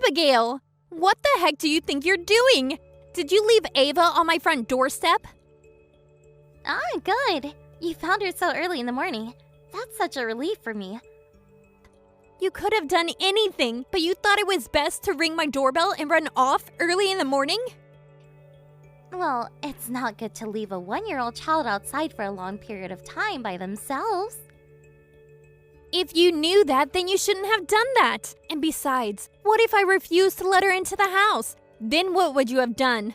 Abigail! What the heck do you think you're doing? Did you leave Ava on my front doorstep? Ah, good. You found her so early in the morning. That's such a relief for me. You could have done anything, but you thought it was best to ring my doorbell and run off early in the morning? Well, it's not good to leave a 1-year-old child outside for a long period of time by themselves. If you knew that, then you shouldn't have done that. And besides, what if I refused to let her into the house? Then what would you have done?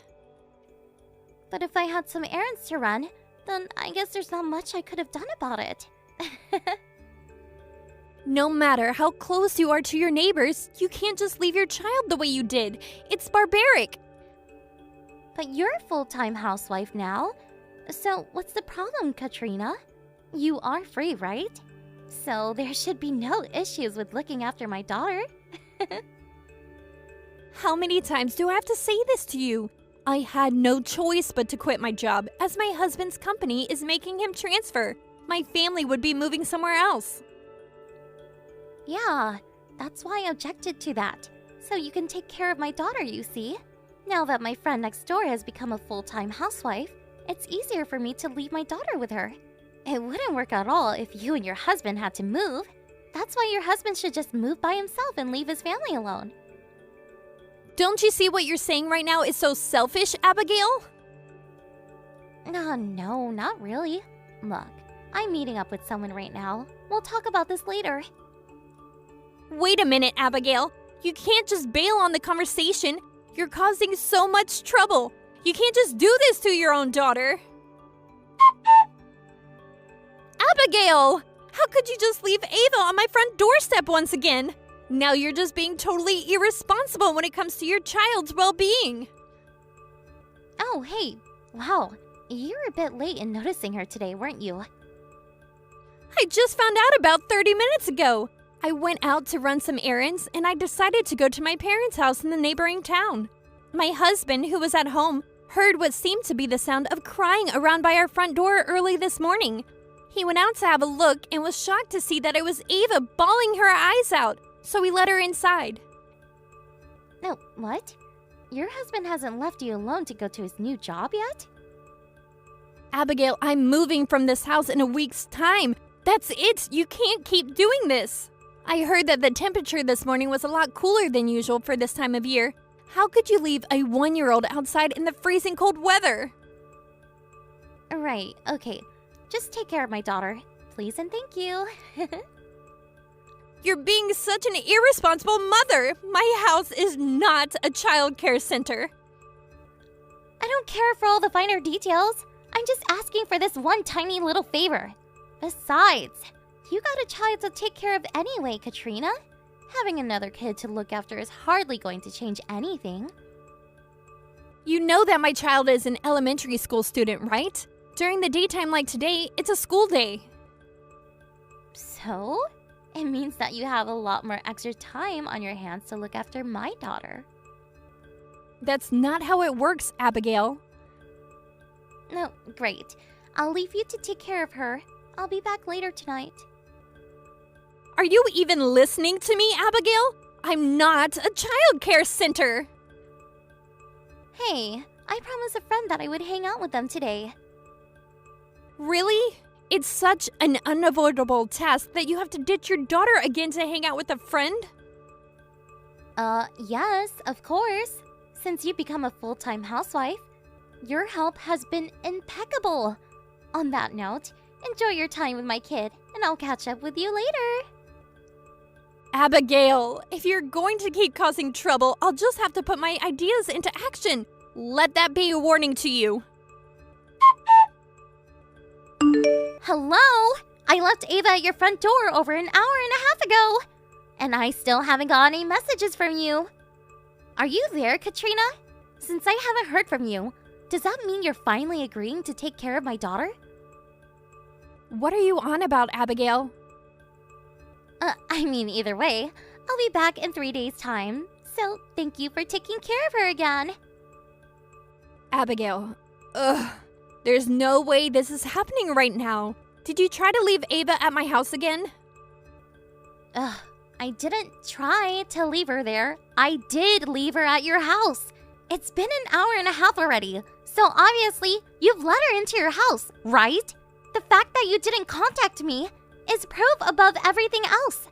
But if I had some errands to run, then I guess there's not much I could have done about it. No matter how close you are to your neighbors, you can't just leave your child the way you did. It's barbaric. But you're a full-time housewife now. So what's the problem, Katrina? You are free, right? So there should be no issues with looking after my daughter. How many times do I have to say this to you? I had no choice but to quit my job as my husband's company is making him transfer. My family would be moving somewhere else. Yeah, that's why I objected to that. So you can take care of my daughter, you see. Now that my friend next door has become a full-time housewife, it's easier for me to leave my daughter with her. It wouldn't work at all if you and your husband had to move. That's why your husband should just move by himself and leave his family alone. Don't you see what you're saying right now is so selfish, Abigail? No, not really. Look, I'm meeting up with someone right now. We'll talk about this later. Wait a minute, Abigail. You can't just bail on the conversation. You're causing so much trouble. You can't just do this to your own daughter. Abigail! How could you just leave Ava on my front doorstep once again? Now you're just being totally irresponsible when it comes to your child's well-being. Oh, hey. Wow. You were a bit late in noticing her today, weren't you? I just found out about 30 minutes ago. I went out to run some errands and I decided to go to my parents' house in the neighboring town. My husband, who was at home, heard what seemed to be the sound of crying around by our front door early this morning. He went out to have a look and was shocked to see that it was Ava bawling her eyes out, so he let her inside. No, what? Your husband hasn't left you alone to go to his new job yet? Abigail, I'm moving from this house in a week's time. That's it. You can't keep doing this. I heard that the temperature this morning was a lot cooler than usual for this time of year. How could you leave a 1-year-old outside in the freezing cold weather? Right, okay. Just take care of my daughter, please and thank you. You're being such an irresponsible mother. My house is not a child care center. I don't care for all the finer details. I'm just asking for this one tiny little favor. Besides, you got a child to take care of anyway, Katrina. Having another kid to look after is hardly going to change anything. You know that my child is an elementary school student, right? During the daytime like today, it's a school day. So? It means that you have a lot more extra time on your hands to look after my daughter. That's not how it works, Abigail. No, great. I'll leave you to take care of her. I'll be back later tonight. Are you even listening to me, Abigail? I'm not a child care center. Hey, I promised a friend that I would hang out with them today. Really? It's such an unavoidable task that you have to ditch your daughter again to hang out with a friend? Yes, of course. Since you become a full-time housewife, your help has been impeccable. On that note, enjoy your time with my kid, and I'll catch up with you later. Abigail, if you're going to keep causing trouble, I'll just have to put my ideas into action. Let that be a warning to you. Hello? I left Ava at your front door over an hour and a half ago, and I still haven't got any messages from you. Are you there, Katrina? Since I haven't heard from you, does that mean you're finally agreeing to take care of my daughter? What are you on about, Abigail? I mean, either way, I'll be back in 3 days' time, so thank you for taking care of her again. Abigail, there's no way this is happening right now. Did you try to leave Ava at my house again? I didn't try to leave her there. I did leave her at your house. It's been an hour and a half already, so obviously you've let her into your house, right? The fact that you didn't contact me is proof above everything else.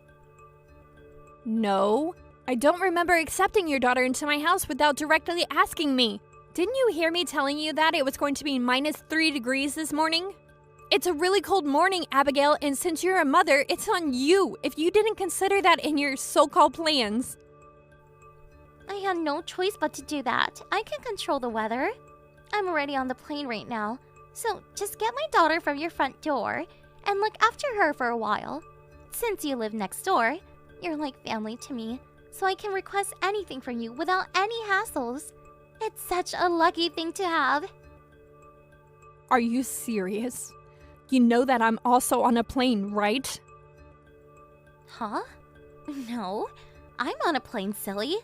No, I don't remember accepting your daughter into my house without directly asking me. Didn't you hear me telling you that it was going to be -3 degrees this morning? It's a really cold morning, Abigail, and since you're a mother, it's on you if you didn't consider that in your so-called plans. I had no choice but to do that. I can control the weather. I'm already on the plane right now, so just get my daughter from your front door and look after her for a while. Since you live next door, you're like family to me, so I can request anything from you without any hassles. It's such a lucky thing to have. Are you serious? You know that I'm also on a plane, right? Huh? No, I'm on a plane, silly.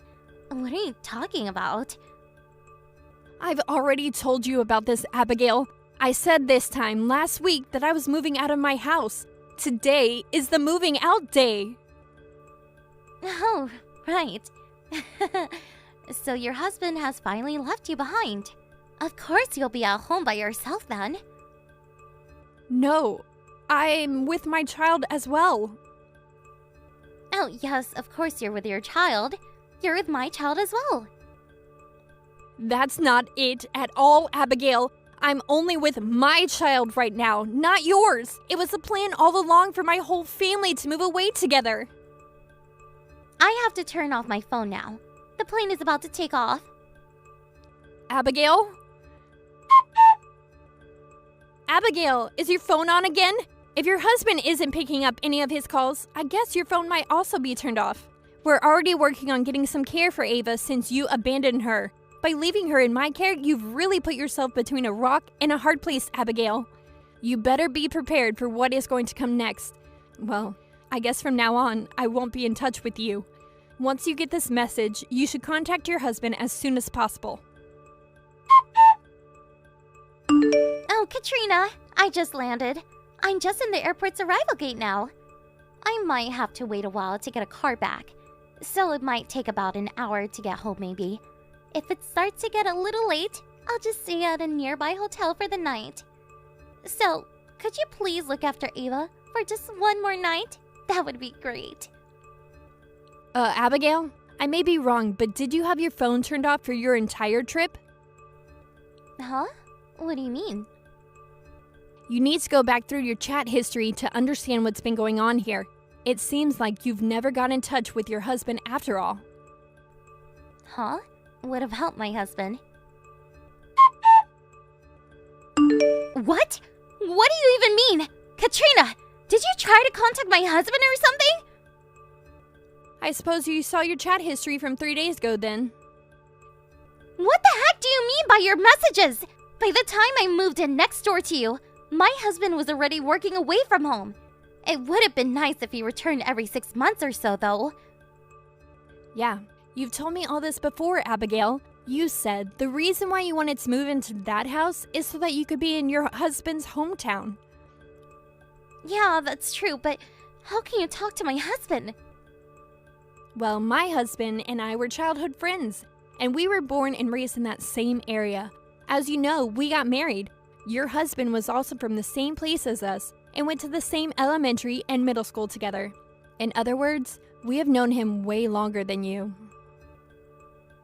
What are you talking about? I've already told you about this, Abigail. I said this time last week that I was moving out of my house. Today is the moving out day. Oh, right. So your husband has finally left you behind. Of course you'll be at home by yourself then. No, I'm with my child as well. Oh, yes, of course you're with your child. You're with my child as well. That's not it at all, Abigail. I'm only with my child right now, not yours. It was the plan all along for my whole family to move away together. I have to turn off my phone now. The plane is about to take off. Abigail? Abigail, is your phone on again? If your husband isn't picking up any of his calls, I guess your phone might also be turned off. We're already working on getting some care for Ava since you abandoned her. By leaving her in my care, you've really put yourself between a rock and a hard place, Abigail. You better be prepared for what is going to come next. Well, I guess from now on, I won't be in touch with you. Once you get this message, you should contact your husband as soon as possible. Oh, Katrina, I just landed. I'm just in the airport's arrival gate now. I might have to wait a while to get a car back, so it might take about an hour to get home maybe. If it starts to get a little late, I'll just stay at a nearby hotel for the night. So, could you please look after Ava for just one more night? That would be great. Abigail, I may be wrong, but did you have your phone turned off for your entire trip? Huh? What do you mean? You need to go back through your chat history to understand what's been going on here. It seems like you've never got in touch with your husband after all. Huh? Would have helped my husband. What? What do you even mean? Katrina, did you try to contact my husband or something? I suppose you saw your chat history from 3 days ago then. What the heck do you mean by your messages? By the time I moved in next door to you, my husband was already working away from home. It would have been nice if he returned every 6 months or so, though. Yeah, you've told me all this before, Abigail. You said the reason why you wanted to move into that house is so that you could be in your husband's hometown. Yeah, that's true, but how can you talk to my husband? Well, my husband and I were childhood friends, and we were born and raised in that same area. As you know, we got married. Your husband was also from the same place as us and went to the same elementary and middle school together. In other words, we have known him way longer than you.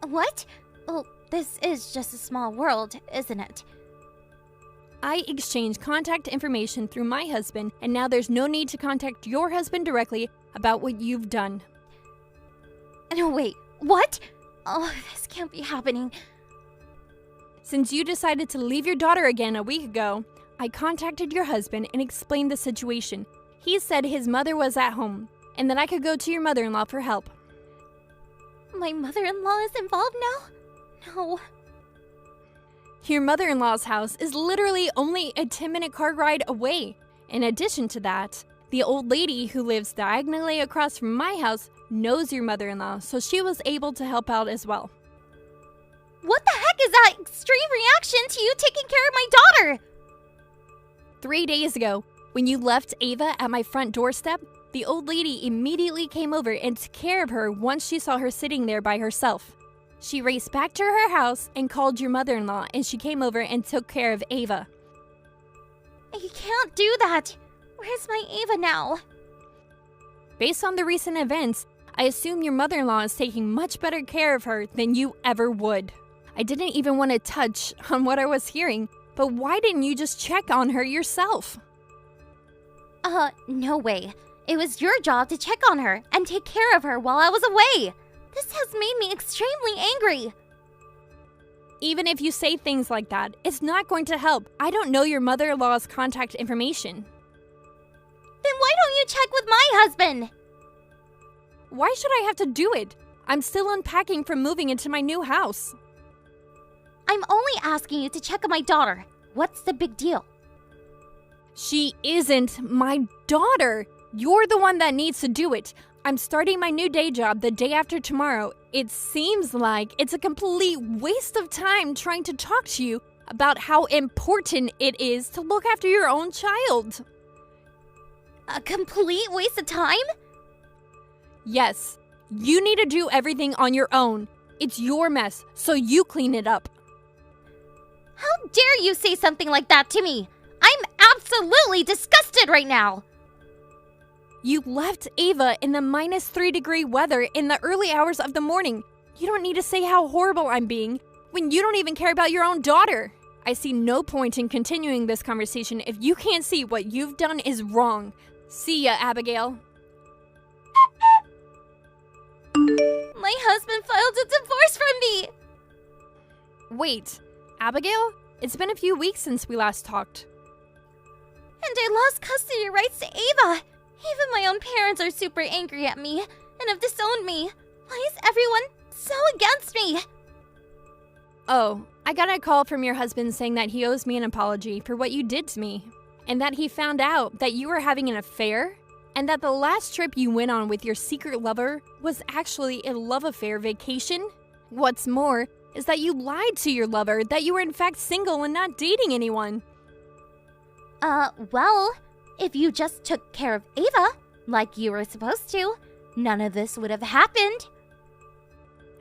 What? Well, this is just a small world, isn't it? I exchanged contact information through my husband, and now there's no need to contact your husband directly about what you've done. No, wait, what? Oh, this can't be happening. Since you decided to leave your daughter again a week ago, I contacted your husband and explained the situation. He said his mother was at home, and that I could go to your mother-in-law for help. My mother-in-law is involved now? No. Your mother-in-law's house is literally only a 10-minute car ride away. In addition to that, the old lady who lives diagonally across from my house knows your mother-in-law, so she was able to help out as well. What the heck is that extreme reaction to you taking care of my daughter? 3 days ago, when you left Ava at my front doorstep, The old lady immediately came over and took care of her once she saw her sitting there by herself. She raced back to her house and called your mother-in-law, and she came over and took care of Ava. You can't do that! Where's my Ava now? Based on the recent events, I assume your mother-in-law is taking much better care of her than you ever would. I didn't even want to touch on what I was hearing, but why didn't you just check on her yourself? No way. It was your job to check on her and take care of her while I was away. This has made me extremely angry. Even if you say things like that, it's not going to help. I don't know your mother-in-law's contact information. Then why don't you check with my husband? Why should I have to do it? I'm still unpacking from moving into my new house. I'm only asking you to check on my daughter. What's the big deal? She isn't my daughter. You're the one that needs to do it. I'm starting my new day job the day after tomorrow. It seems like it's a complete waste of time trying to talk to you about how important it is to look after your own child. A complete waste of time? Yes, you need to do everything on your own. It's your mess, so you clean it up. How dare you say something like that to me? I'm absolutely disgusted right now. You left Ava in the -3-degree weather in the early hours of the morning. You don't need to say how horrible I'm being when you don't even care about your own daughter. I see no point in continuing this conversation if you can't see what you've done is wrong. See ya, Abigail. My husband filed a divorce from me. Wait, Abigail? It's been a few weeks since we last talked. And I lost custody rights to Ava. Even my own parents are super angry at me and have disowned me. Why is everyone so against me? Oh, I got a call from your husband saying that he owes me an apology for what you did to me, and that he found out that you were having an affair, and that the last trip you went on with your secret lover was actually a love affair vacation. What's more is that you lied to your lover that you were in fact single and not dating anyone. Well, if you just took care of Ava, like you were supposed to, none of this would have happened.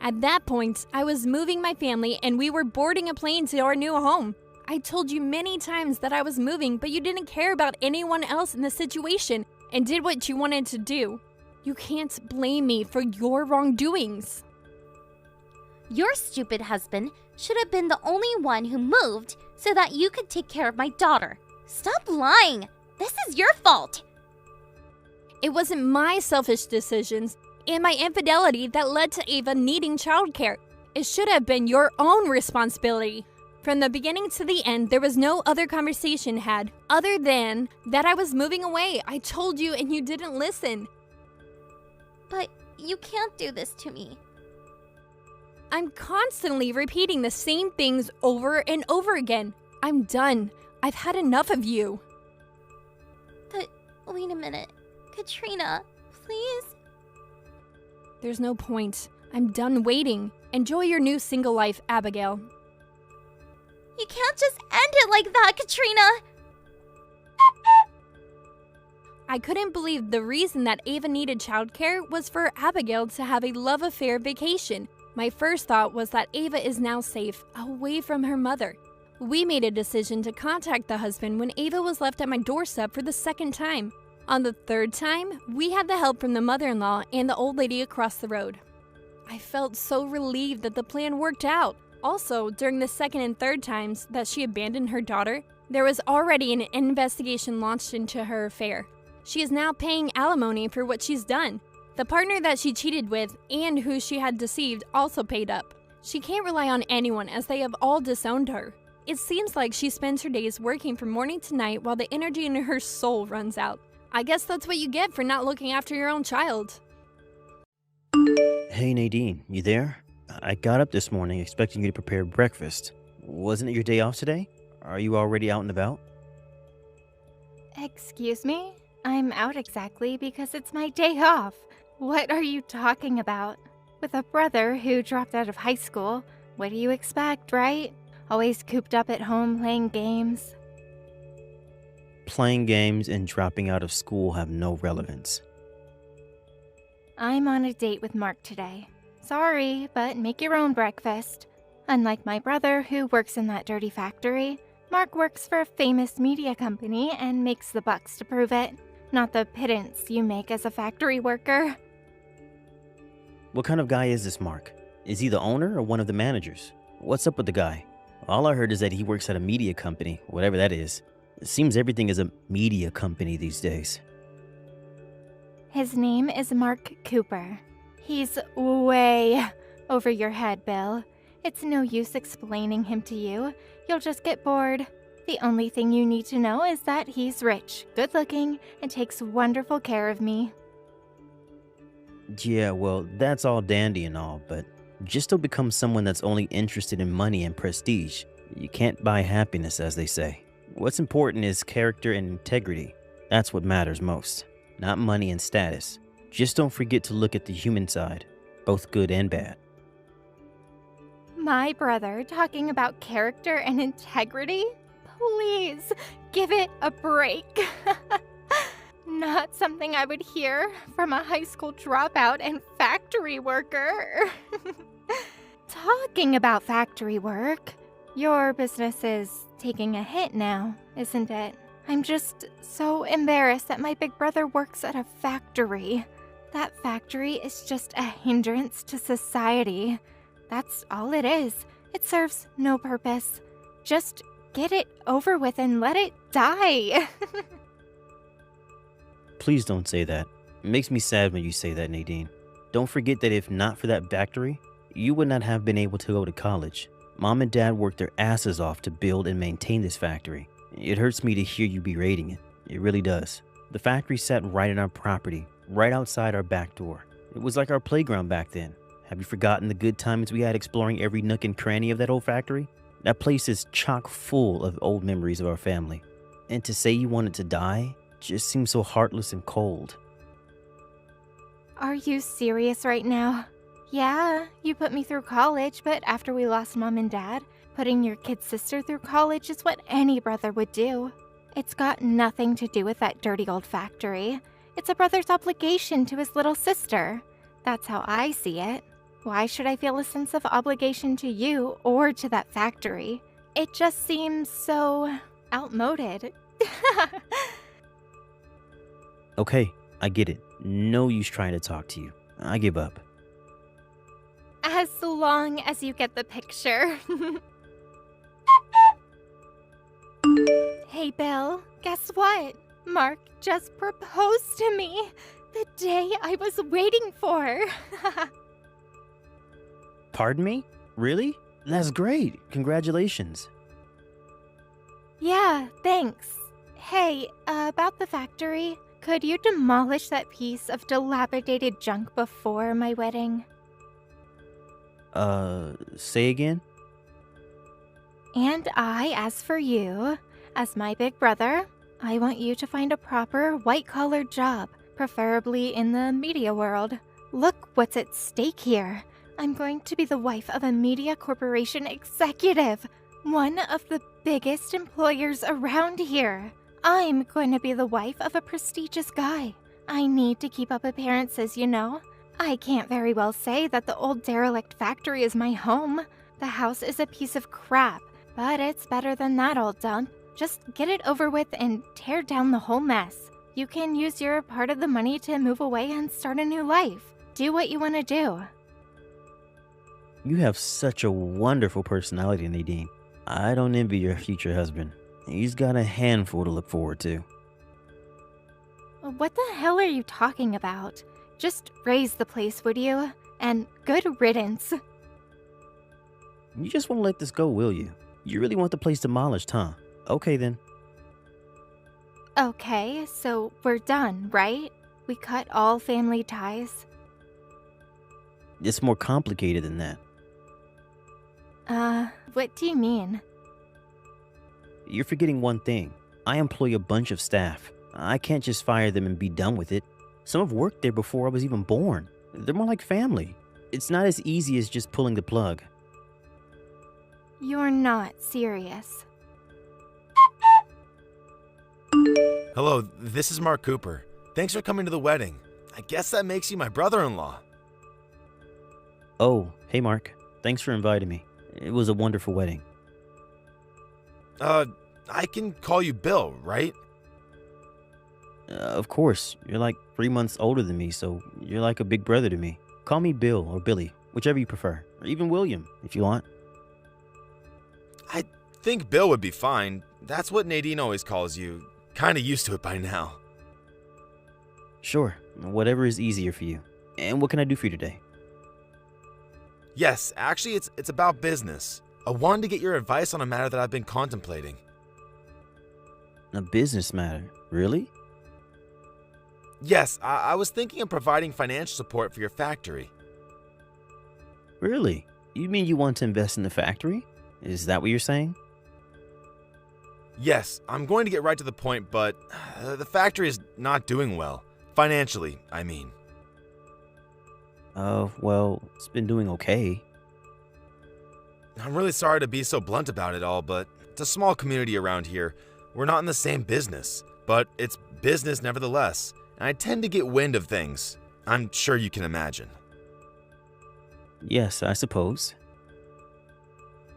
At that point, I was moving my family and we were boarding a plane to our new home. I told you many times that I was moving, but you didn't care about anyone else in the situation and did what you wanted to do. You can't blame me for your wrongdoings. Your stupid husband should have been the only one who moved so that you could take care of my daughter. Stop lying! This is your fault! It wasn't my selfish decisions and my infidelity that led to Ava needing childcare. It should have been your own responsibility. From the beginning to the end, there was no other conversation had other than that I was moving away. I told you and you didn't listen. But you can't do this to me. I'm constantly repeating the same things over and over again. I'm done. I've had enough of you. But wait a minute. Katrina, please? There's no point. I'm done waiting. Enjoy your new single life, Abigail. You can't just end it like that, Katrina! I couldn't believe the reason that Ava needed childcare was for Abigail to have a love affair vacation. My first thought was that Ava is now safe, away from her mother. We made a decision to contact the husband when Ava was left at my doorstep for the second time. On the third time, we had the help from the mother-in-law and the old lady across the road. I felt so relieved that the plan worked out. Also, during the second and third times that she abandoned her daughter, there was already an investigation launched into her affair. She is now paying alimony for what she's done. The partner that she cheated with and who she had deceived also paid up. She can't rely on anyone as they have all disowned her. It seems like she spends her days working from morning to night while the energy in her soul runs out. I guess that's what you get for not looking after your own child. Hey Nadine, you there? I got up this morning expecting you to prepare breakfast. Wasn't it your day off today? Are you already out and about? Excuse me? I'm out exactly because it's my day off. What are you talking about? With a brother who dropped out of high school, what do you expect, right? Always cooped up at home playing games. Playing games and dropping out of school have no relevance. I'm on a date with Mark today. Sorry, but make your own breakfast. Unlike my brother, who works in that dirty factory, Mark works for a famous media company and makes the bucks to prove it. Not the pittance you make as a factory worker. What kind of guy is this Mark? Is he the owner or one of the managers? What's up with the guy? All I heard is that he works at a media company, whatever that is. It seems everything is a media company these days. His name is Mark Cooper. He's way over your head, Bill. It's no use explaining him to you. You'll just get bored. The only thing you need to know is that he's rich, good-looking, and takes wonderful care of me. Yeah, well, that's all dandy and all, but just don't become someone that's only interested in money and prestige. You can't buy happiness, as they say. What's important is character and integrity. That's what matters most, not money and status. Just don't forget to look at the human side, both good and bad. My brother talking about character and integrity? Please, give it a break. Not something I would hear from a high school dropout and factory worker. Talking about factory work, your business is taking a hit now, isn't it? I'm just so embarrassed that my big brother works at a factory. That factory is just a hindrance to society. That's all it is. It serves no purpose. Just get it over with and let it die. Please don't say that. It makes me sad when you say that, Nadine. Don't forget that if not for that factory, you would not have been able to go to college. Mom and Dad worked their asses off to build and maintain this factory. It hurts me to hear you berating it. It really does. The factory sat right in our property, right outside our back door. It was like our playground back then. Have you forgotten the good times we had exploring every nook and cranny of that old factory? That place is chock full of old memories of our family. And to say you wanted to die just seems so heartless and cold. Are you serious right now? Yeah, you put me through college, but after we lost Mom and Dad, putting your kid sister through college is what any brother would do. It's got nothing to do with that dirty old factory. It's a brother's obligation to his little sister. That's how I see it. Why should I feel a sense of obligation to you or to that factory? It just seems so outmoded. Okay, I get it. No use trying to talk to you. I give up. As long as you get the picture. Hey, Bill, guess what? Mark just proposed to me. The day I was waiting for. Pardon me? Really? That's great. Congratulations. Yeah, thanks. Hey, about the factory, could you demolish that piece of dilapidated junk before my wedding? Say again? And as for you, as my big brother, I want you to find a proper white-collar job, preferably in the media world. Look what's at stake here. I'm going to be the wife of a media corporation executive, one of the biggest employers around here. I'm going to be the wife of a prestigious guy. I need to keep up appearances, you know. I can't very well say that the old derelict factory is my home. The house is a piece of crap, but it's better than that old dump. Just get it over with and tear down the whole mess. You can use your part of the money to move away and start a new life. Do what you want to do. You have such a wonderful personality, Nadine. I don't envy your future husband. He's got a handful to look forward to. What the hell are you talking about? Just raise the place, would you? And good riddance. You just won't let this go, will you? You really want the place demolished, huh? Okay, then. Okay, so we're done, right? We cut all family ties. It's more complicated than that. What do you mean? You're forgetting one thing. I employ a bunch of staff. I can't just fire them and be done with it. Some have worked there before I was even born. They're more like family. It's not as easy as just pulling the plug. You're not serious. Hello, this is Mark Cooper. Thanks for coming to the wedding. I guess that makes you my brother-in-law. Oh, hey Mark. Thanks for inviting me. It was a wonderful wedding. I can call you Bill, right? Of course, you're like 3 months older than me, so you're like a big brother to me. Call me Bill or Billy, whichever you prefer, or even William, if you want. I think Bill would be fine. That's what Nadine always calls you. Kinda used to it by now. Sure, whatever is easier for you. And what can I do for you today? Yes, actually, it's about business. I wanted to get your advice on a matter that I've been contemplating. A business matter, really? Yes, I was thinking of providing financial support for your factory. Really? You mean you want to invest in the factory? Is that what you're saying? Yes, I'm going to get right to the point, but the factory is not doing well. Financially, I mean. Well, it's been doing okay. I'm really sorry to be so blunt about it all, but it's a small community around here. We're not in the same business, but it's business nevertheless, and I tend to get wind of things. I'm sure you can imagine. Yes, I suppose.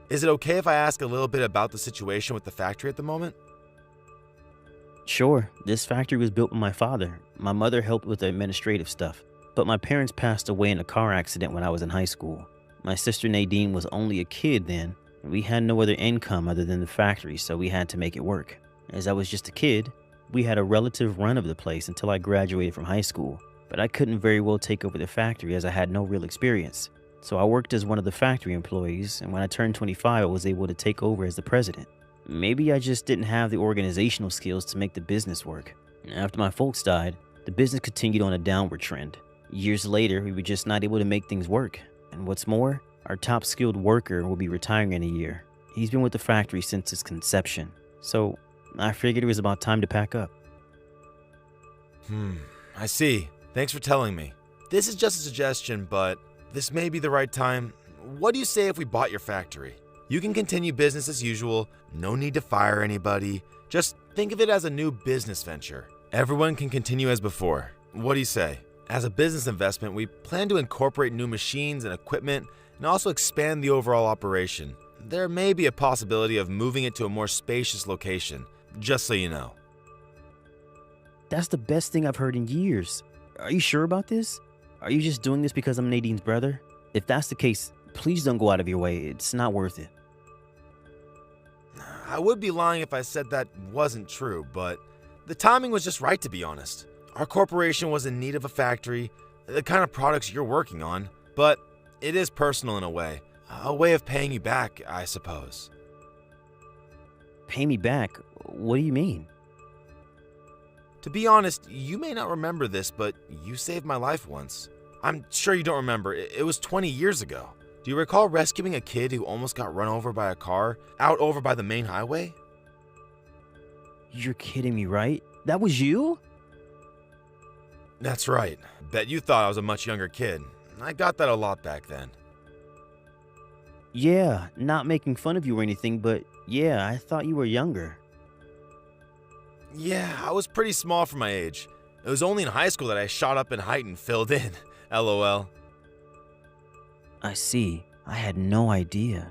Is it okay if I ask a little bit about the situation with the factory at the moment? Sure, this factory was built by my father. My mother helped with the administrative stuff, but my parents passed away in a car accident when I was in high school. My sister Nadine was only a kid then, and we had no other income other than the factory, so we had to make it work. As I was just a kid, we had a relative run of the place until I graduated from high school, but I couldn't very well take over the factory as I had no real experience. So I worked as one of the factory employees, and when I turned 25, I was able to take over as the president. Maybe I just didn't have the organizational skills to make the business work. After my folks died, the business continued on a downward trend. Years later, we were just not able to make things work. And what's more, our top skilled worker will be retiring in a year. He's been with the factory since its conception. So I figured it was about time to pack up. I see. Thanks for telling me. This is just a suggestion, but this may be the right time. What do you say if we bought your factory? You can continue business as usual, no need to fire anybody. Just think of it as a new business venture. Everyone can continue as before. What do you say? As a business investment, we plan to incorporate new machines and equipment and also expand the overall operation. There may be a possibility of moving it to a more spacious location, just so you know. That's the best thing I've heard in years. Are you sure about this? Are you just doing this because I'm Nadine's brother? If that's the case, please don't go out of your way. It's not worth it. I would be lying if I said that wasn't true, but the timing was just right, to be honest. Our corporation was in need of a factory, the kind of products you're working on, but it is personal in a way of paying you back, I suppose. Pay me back? What do you mean? To be honest, you may not remember this, but you saved my life once. I'm sure you don't remember. It was 20 years ago. Do you recall rescuing a kid who almost got run over by a car out over by the main highway? You're kidding me, right? That was you? That's right. Bet you thought I was a much younger kid. I got that a lot back then. Yeah, not making fun of you or anything, but yeah, I thought you were younger. Yeah, I was pretty small for my age. It was only in high school that I shot up in height and filled in. LOL. I see. I had no idea.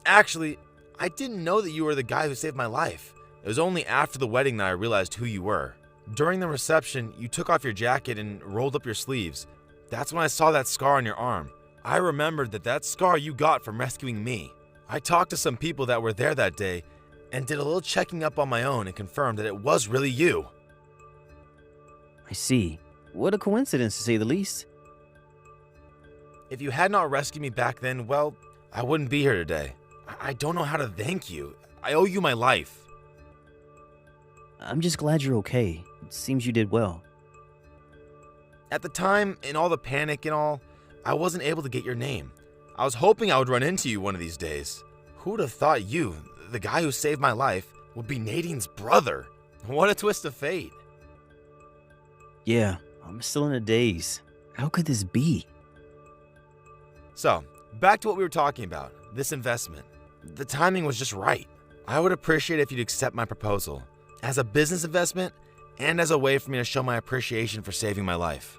Actually, I didn't know that you were the guy who saved my life. It was only after the wedding that I realized who you were. During the reception, you took off your jacket and rolled up your sleeves. That's when I saw that scar on your arm. I remembered that scar you got from rescuing me. I talked to some people that were there that day and did a little checking up on my own and confirmed that it was really you. I see. What a coincidence, to say the least. If you had not rescued me back then, well, I wouldn't be here today. I don't know how to thank you. I owe you my life. I'm just glad you're okay. It seems you did well. At the time, in all the panic and all, I wasn't able to get your name. I was hoping I would run into you one of these days. Who would have thought you, the guy who saved my life, would be Nadine's brother? What a twist of fate. Yeah, I'm still in a daze. How could this be? So, back to what we were talking about, this investment. The timing was just right. I would appreciate if you'd accept my proposal. As a business investment, and as a way for me to show my appreciation for saving my life.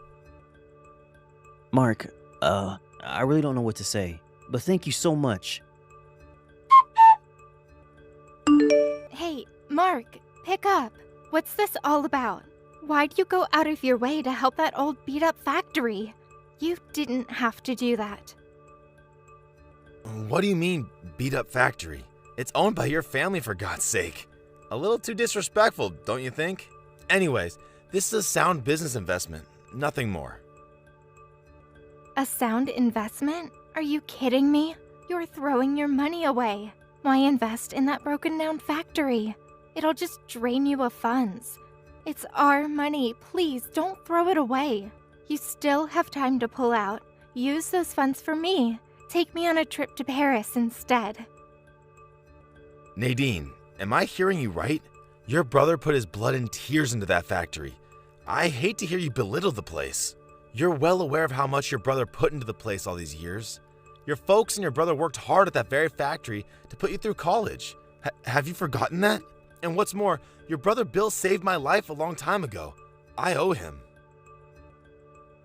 Mark, I really don't know what to say, but thank you so much. Hey, Mark, pick up. What's this all about? Why'd you go out of your way to help that old beat-up factory? You didn't have to do that. What do you mean, beat up factory? It's owned by your family, for God's sake. A little too disrespectful, don't you think? Anyways, this is a sound business investment, nothing more. A sound investment? Are you kidding me? You're throwing your money away. Why invest in that broken-down factory? It'll just drain you of funds. It's our money. Please, don't throw it away. You still have time to pull out. Use those funds for me. Take me on a trip to Paris instead. Nadine, am I hearing you right? Your brother put his blood and tears into that factory. I hate to hear you belittle the place. You're well aware of how much your brother put into the place all these years. Your folks and your brother worked hard at that very factory to put you through college. Have you forgotten that? And what's more, your brother Bill saved my life a long time ago. I owe him.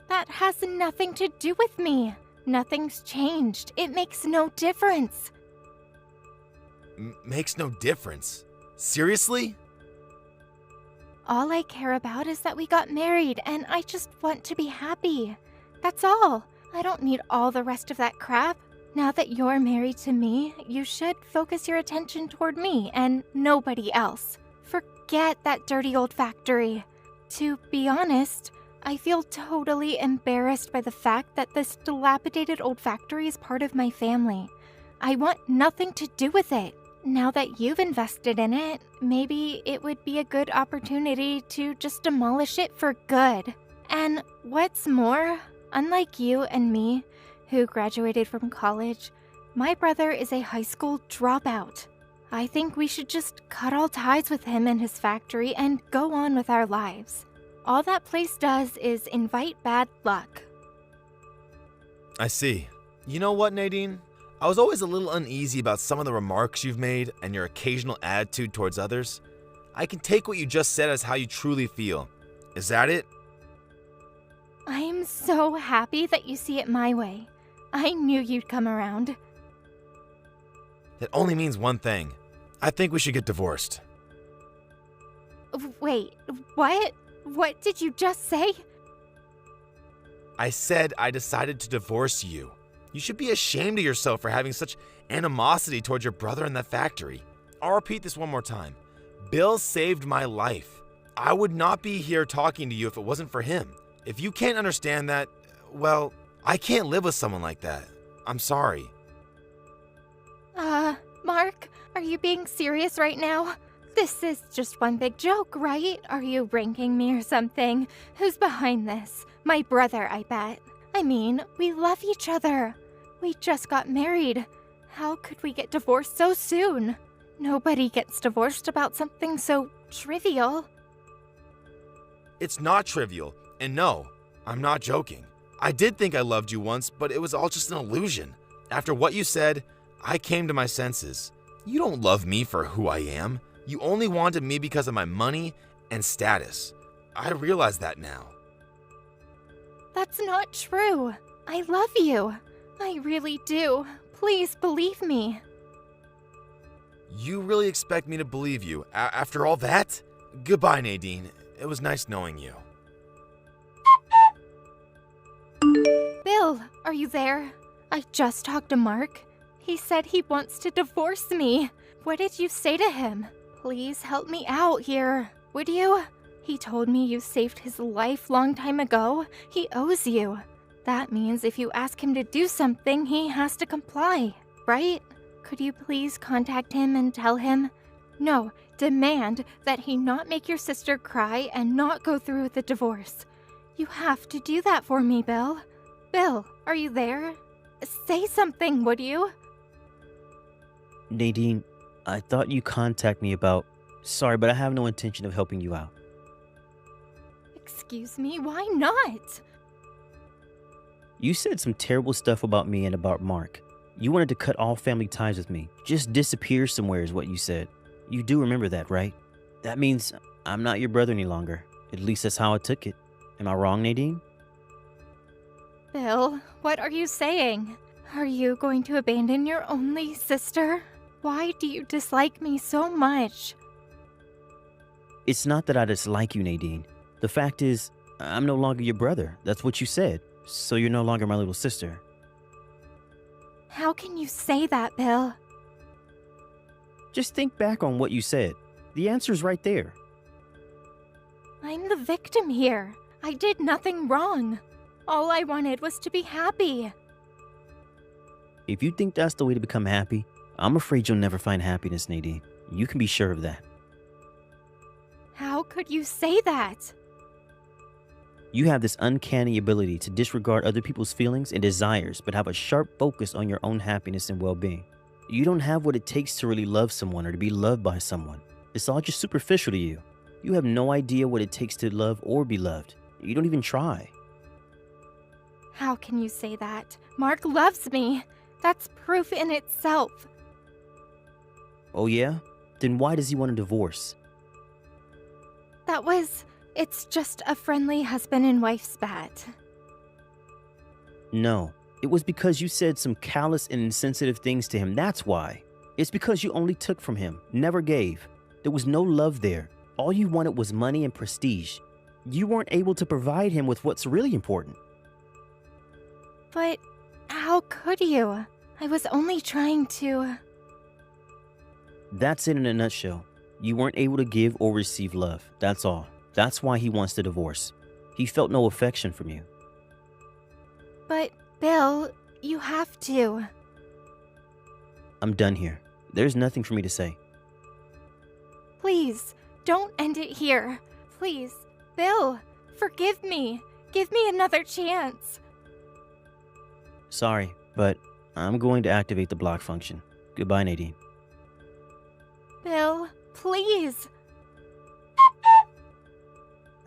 That has nothing to do with me. Nothing's changed. It makes no difference. Makes no difference? Seriously? All I care about is that we got married, and I just want to be happy. That's all. I don't need all the rest of that crap. Now that you're married to me, you should focus your attention toward me and nobody else. Forget that dirty old factory. To be honest, I feel totally embarrassed by the fact that this dilapidated old factory is part of my family. I want nothing to do with it. Now that you've invested in it, maybe it would be a good opportunity to just demolish it for good. And what's more, unlike you and me, who graduated from college, my brother is a high school dropout. I think we should just cut all ties with him and his factory and go on with our lives. All that place does is invite bad luck. I see. You know what, Nadine? I was always a little uneasy about some of the remarks you've made and your occasional attitude towards others. I can take what you just said as how you truly feel. Is that it? I'm so happy that you see it my way. I knew you'd come around. That only means one thing. I think we should get divorced. Wait, what? What did you just say? I said I decided to divorce you. You should be ashamed of yourself for having such animosity towards your brother in that factory. I'll repeat this one more time. Bill saved my life. I would not be here talking to you if it wasn't for him. If you can't understand that, well, I can't live with someone like that. I'm sorry. Mark, are you being serious right now? This is just one big joke, right? Are you ranking me or something? Who's behind this? My brother, I bet. I mean, we love each other. We just got married. How could we get divorced so soon? Nobody gets divorced about something so trivial. It's not trivial, and no, I'm not joking. I did think I loved you once, but it was all just an illusion. After what you said, I came to my senses. You don't love me for who I am. You only wanted me because of my money and status. I realize that now. That's not true. I love you. I really do. Please believe me. You really expect me to believe you after all that? Goodbye, Nadine. It was nice knowing you. Bill, are you there? I just talked to Mark. He said he wants to divorce me. What did you say to him? Please help me out here, would you? He told me you saved his life long time ago. He owes you. That means if you ask him to do something, he has to comply, right? Could you please contact him and tell him? No, demand that he not make your sister cry and not go through with the divorce. You have to do that for me, Bill. Bill, are you there? Say something, would you? Nadine, I thought you contacted me about... Sorry, but I have no intention of helping you out. Excuse me, why not? You said some terrible stuff about me and about Mark. You wanted to cut all family ties with me. Just disappear somewhere is what you said. You do remember that, right? That means I'm not your brother any longer. At least that's how I took it. Am I wrong, Nadine? Bill, what are you saying? Are you going to abandon your only sister? Why do you dislike me so much? It's not that I dislike you, Nadine. The fact is, I'm no longer your brother. That's what you said. So you're no longer my little sister. How can you say that, Bill? Just think back on what you said. The answer's right there. I'm the victim here. I did nothing wrong. All I wanted was to be happy. If you think that's the way to become happy, I'm afraid you'll never find happiness, Nadine. You can be sure of that. How could you say that? You have this uncanny ability to disregard other people's feelings and desires, but have a sharp focus on your own happiness and well-being. You don't have what it takes to really love someone or to be loved by someone. It's all just superficial to you. You have no idea what it takes to love or be loved. You don't even try. How can you say that? Mark loves me. That's proof in itself. Oh yeah? Then why does he want a divorce? It's just a friendly husband and wife spat. No, it was because you said some callous and insensitive things to him. That's why. It's because you only took from him, never gave. There was no love there. All you wanted was money and prestige. You weren't able to provide him with what's really important. But how could you? I was only trying to... That's it in a nutshell. You weren't able to give or receive love. That's all. That's why he wants the divorce. He felt no affection from you. But, Bill, you have to. I'm done here. There's nothing for me to say. Please, don't end it here. Please, Bill, forgive me. Give me another chance. Sorry, but I'm going to activate the block function. Goodbye, Nadine. Bill, please.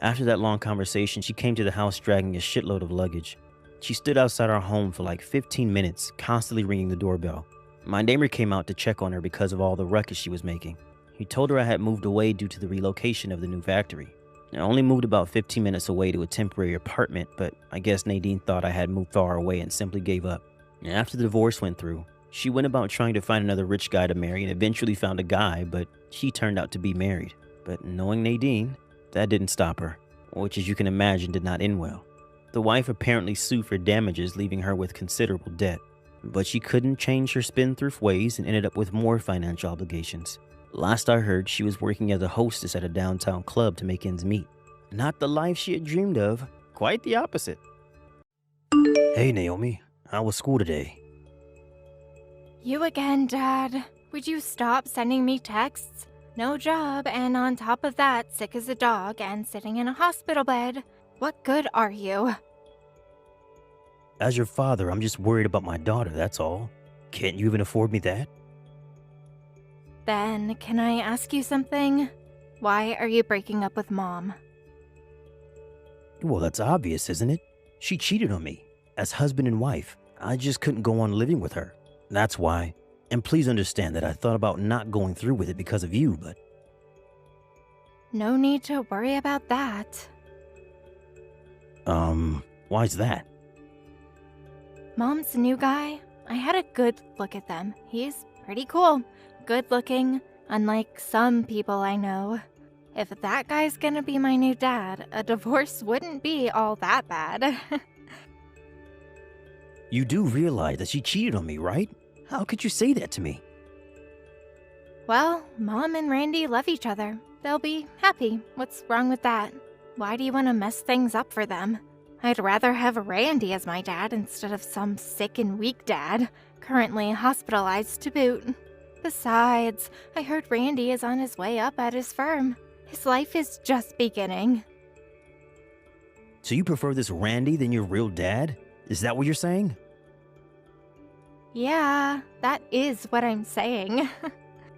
After that long conversation, she came to the house dragging a shitload of luggage. She stood outside our home for like 15 minutes, constantly ringing the doorbell. My neighbor came out to check on her because of all the ruckus she was making. He told her I had moved away due to the relocation of the new factory. I only moved about 15 minutes away to a temporary apartment, but I guess Nadine thought I had moved far away and simply gave up. After the divorce went through, she went about trying to find another rich guy to marry and eventually found a guy, but he turned out to be married. But knowing Nadine, that didn't stop her, which as you can imagine did not end well. The wife apparently sued for damages, leaving her with considerable debt. But she couldn't change her spendthrift ways and ended up with more financial obligations. Last I heard, she was working as a hostess at a downtown club to make ends meet. Not the life she had dreamed of, quite the opposite. Hey Naomi, how was school today? You again, Dad. Would you stop sending me texts? No job, and on top of that, sick as a dog and sitting in a hospital bed. What good are you? As your father, I'm just worried about my daughter, that's all. Can't you even afford me that? Then, can I ask you something? Why are you breaking up with Mom? Well, that's obvious, isn't it? She cheated on me. As husband and wife, I just couldn't go on living with her. That's why. And please understand that I thought about not going through with it because of you, but... No need to worry about that. Why's that? Mom's new guy, I had a good look at them. He's pretty cool. Good looking, unlike some people I know. If that guy's gonna be my new dad, a divorce wouldn't be all that bad. You do realize that she cheated on me, right? How could you say that to me? Well, Mom and Randy love each other. They'll be happy. What's wrong with that? Why do you want to mess things up for them? I'd rather have Randy as my dad instead of some sick and weak dad, currently hospitalized to boot. Besides, I heard Randy is on his way up at his firm. His life is just beginning. So you prefer this Randy than your real dad? Is that what you're saying? Yeah, that is what I'm saying.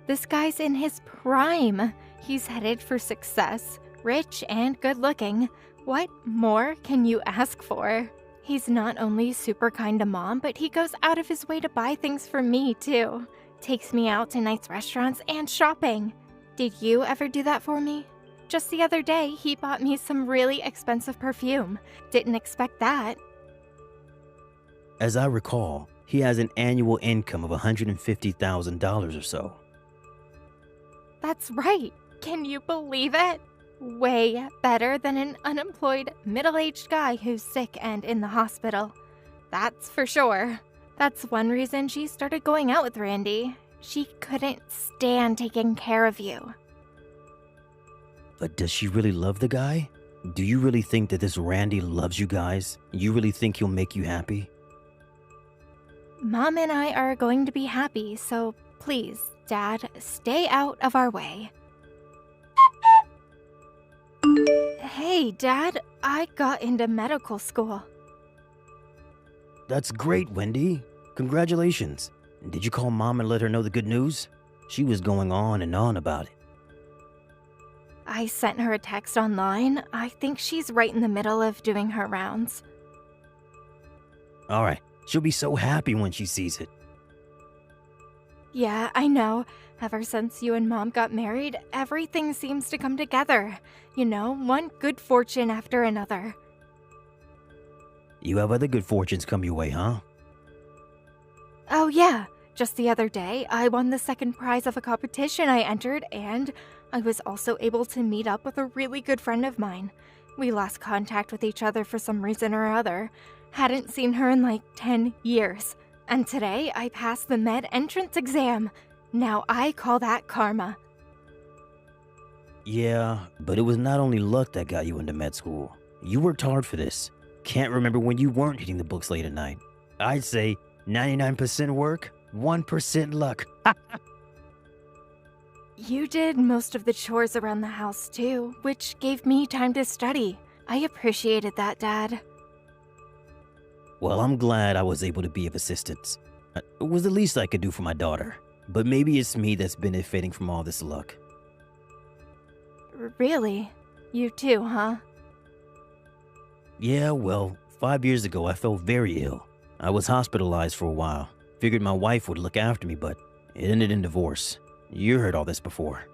This guy's in his prime. He's headed for success, rich and good looking. What more can you ask for? He's not only super kind to Mom, but he goes out of his way to buy things for me, too. Takes me out to nice restaurants and shopping. Did you ever do that for me? Just the other day, he bought me some really expensive perfume. Didn't expect that. As I recall, he has an annual income of $150,000 or so. That's right. Can you believe it? Way better than an unemployed, middle-aged guy who's sick and in the hospital. That's for sure. That's one reason she started going out with Randy. She couldn't stand taking care of you. But does she really love the guy? Do you really think that this Randy loves you guys? You really think he'll make you happy? Mom and I are going to be happy, so please, Dad, stay out of our way. Hey, Dad, I got into medical school. That's great, Wendy. Congratulations. Did you call Mom and let her know the good news? She was going on and on about it. I sent her a text online. I think she's right in the middle of doing her rounds. All right. She'll be so happy when she sees it. Yeah, I know. Ever since you and Mom got married, everything seems to come together. You know, one good fortune after another. You have other good fortunes come your way, huh? Oh yeah, just the other day, I won the second prize of a competition I entered, and I was also able to meet up with a really good friend of mine. We lost contact with each other for some reason or other. Hadn't seen her in like 10 years. And today, I passed the med entrance exam. Now I call that karma. Yeah, but it was not only luck that got you into med school. You worked hard for this. Can't remember when you weren't hitting the books late at night. I'd say 99% work, 1% luck. You did most of the chores around the house too, which gave me time to study. I appreciated that, Dad. Well, I'm glad I was able to be of assistance. It was the least I could do for my daughter. But maybe it's me that's benefiting from all this luck. Really? You too, huh? Yeah, well, 5 years ago I fell very ill. I was hospitalized for a while. Figured my wife would look after me, but it ended in divorce. You heard all this before.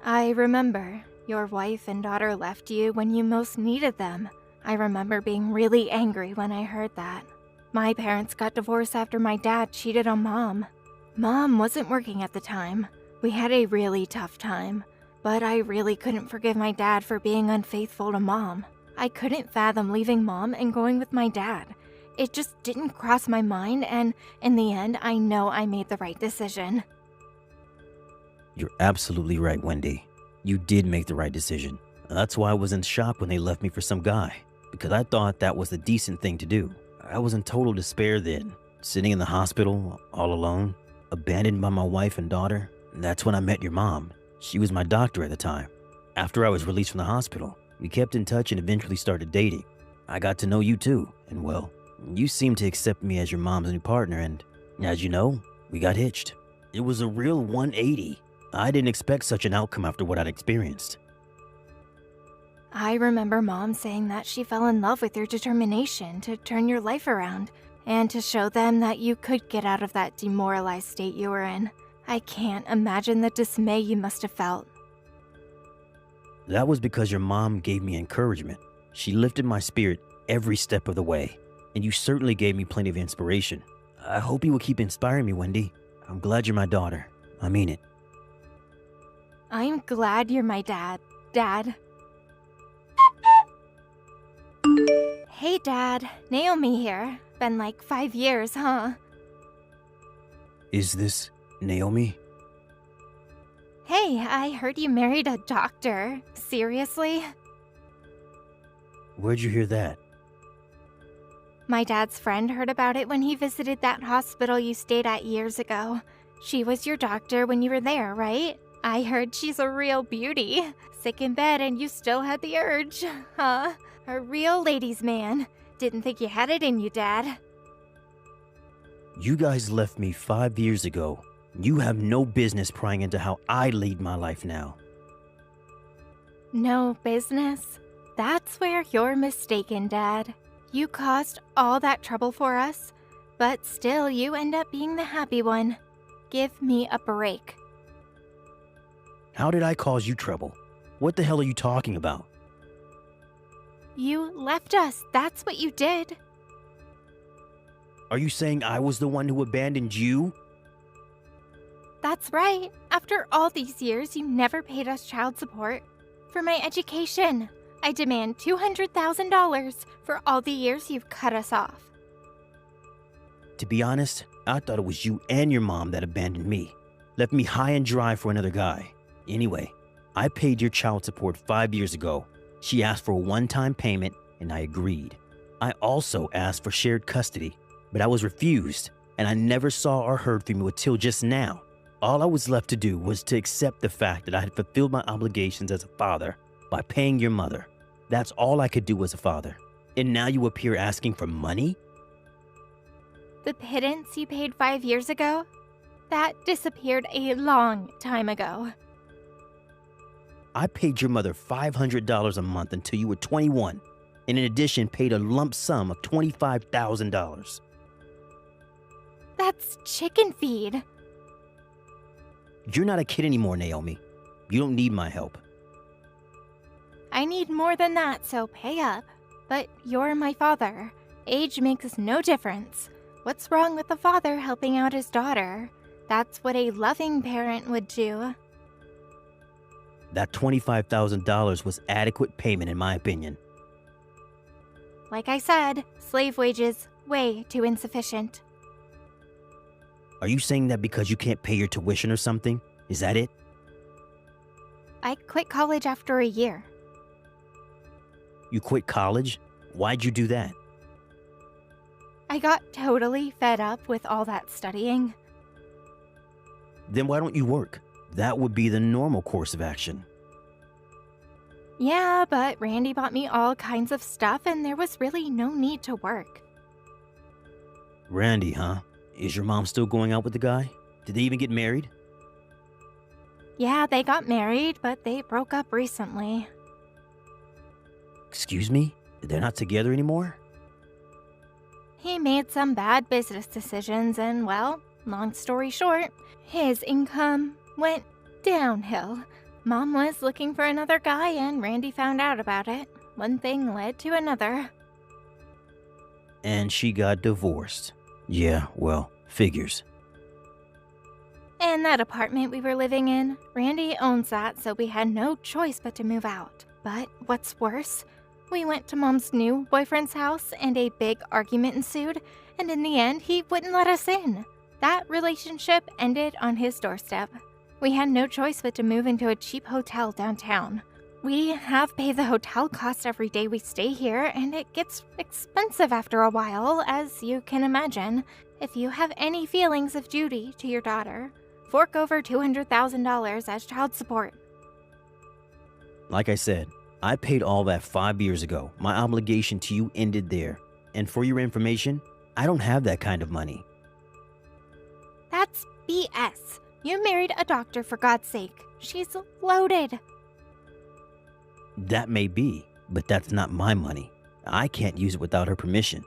I remember. Your wife and daughter left you when you most needed them. I remember being really angry when I heard that. My parents got divorced after my dad cheated on Mom. Mom wasn't working at the time. We had a really tough time. But I really couldn't forgive my dad for being unfaithful to Mom. I couldn't fathom leaving Mom and going with my dad. It just didn't cross my mind, and in the end, I know I made the right decision. You're absolutely right, Wendy. You did make the right decision. That's why I was in shock when they left me for some guy, because I thought that was the decent thing to do. I was in total despair then, sitting in the hospital, all alone, abandoned by my wife and daughter. That's when I met your mom. She was my doctor at the time. After I was released from the hospital, we kept in touch and eventually started dating. I got to know you too, and well, you seemed to accept me as your mom's new partner, and as you know, we got hitched. It was a real 180. I didn't expect such an outcome after what I'd experienced. I remember Mom saying that she fell in love with your determination to turn your life around and to show them that you could get out of that demoralized state you were in. I can't imagine the dismay you must have felt. That was because your mom gave me encouragement. She lifted my spirit every step of the way, and you certainly gave me plenty of inspiration. I hope you will keep inspiring me, Wendy. I'm glad you're my daughter. I mean it. I'm glad you're my dad, Dad. Hey, Dad. Naomi here. Been like 5 years, huh? Is this Naomi? Hey, I heard you married a doctor. Seriously? Where'd you hear that? My dad's friend heard about it when he visited that hospital you stayed at years ago. She was your doctor when you were there, right? I heard she's a real beauty. Sick in bed and you still had the urge, huh? A real ladies' man. Didn't think you had it in you, Dad. You guys left me 5 years ago. You have no business prying into how I lead my life now. No business? That's where you're mistaken, Dad. You caused all that trouble for us, but still you end up being the happy one. Give me a break. How did I cause you trouble? What the hell are you talking about? You left us. That's what you did. Are you saying I was the one who abandoned you? That's right. After all these years, you never paid us child support. For my education, I demand $200,000 for all the years you've cut us off. To be honest, I thought it was you and your mom that abandoned me. Left me high and dry for another guy. Anyway, I paid your child support 5 years ago. She asked for a one-time payment, and I agreed. I also asked for shared custody, but I was refused, and I never saw or heard from you until just now. All I was left to do was to accept the fact that I had fulfilled my obligations as a father by paying your mother. That's all I could do as a father. And now you appear asking for money? The pittance you paid 5 years ago? That disappeared a long time ago. I paid your mother $500 a month until you were 21, and in addition paid a lump sum of $25,000. That's chicken feed. You're not a kid anymore, Naomi. You don't need my help. I need more than that, so pay up. But you're my father. Age makes no difference. What's wrong with the father helping out his daughter? That's what a loving parent would do. That $25,000 was adequate payment in my opinion. Like I said, slave wages, way too insufficient. Are you saying that because you can't pay your tuition or something? Is that it? I quit college after a year. You quit college? Why'd you do that? I got totally fed up with all that studying. Then why don't you work? That would be the normal course of action. Yeah, but Randy bought me all kinds of stuff and there was really no need to work. Randy, huh? Is your mom still going out with the guy? Did they even get married? Yeah, they got married, but they broke up recently. Excuse me? They're not together anymore? He made some bad business decisions and, well, long story short, his income went downhill. Mom was looking for another guy and Randy found out about it. One thing led to another. And she got divorced. Yeah, well, figures. And that apartment we were living in, Randy owns that, so we had no choice but to move out. But what's worse, we went to Mom's new boyfriend's house and a big argument ensued, and in the end, he wouldn't let us in. That relationship ended on his doorstep. We had no choice but to move into a cheap hotel downtown. We have paid the hotel cost every day we stay here, and it gets expensive after a while, as you can imagine. If you have any feelings of duty to your daughter, fork over $200,000 as child support. Like I said, I paid all that 5 years ago. My obligation to you ended there. And for your information, I don't have that kind of money. That's BS. You married a doctor, for God's sake. She's loaded. That may be, but that's not my money. I can't use it without her permission.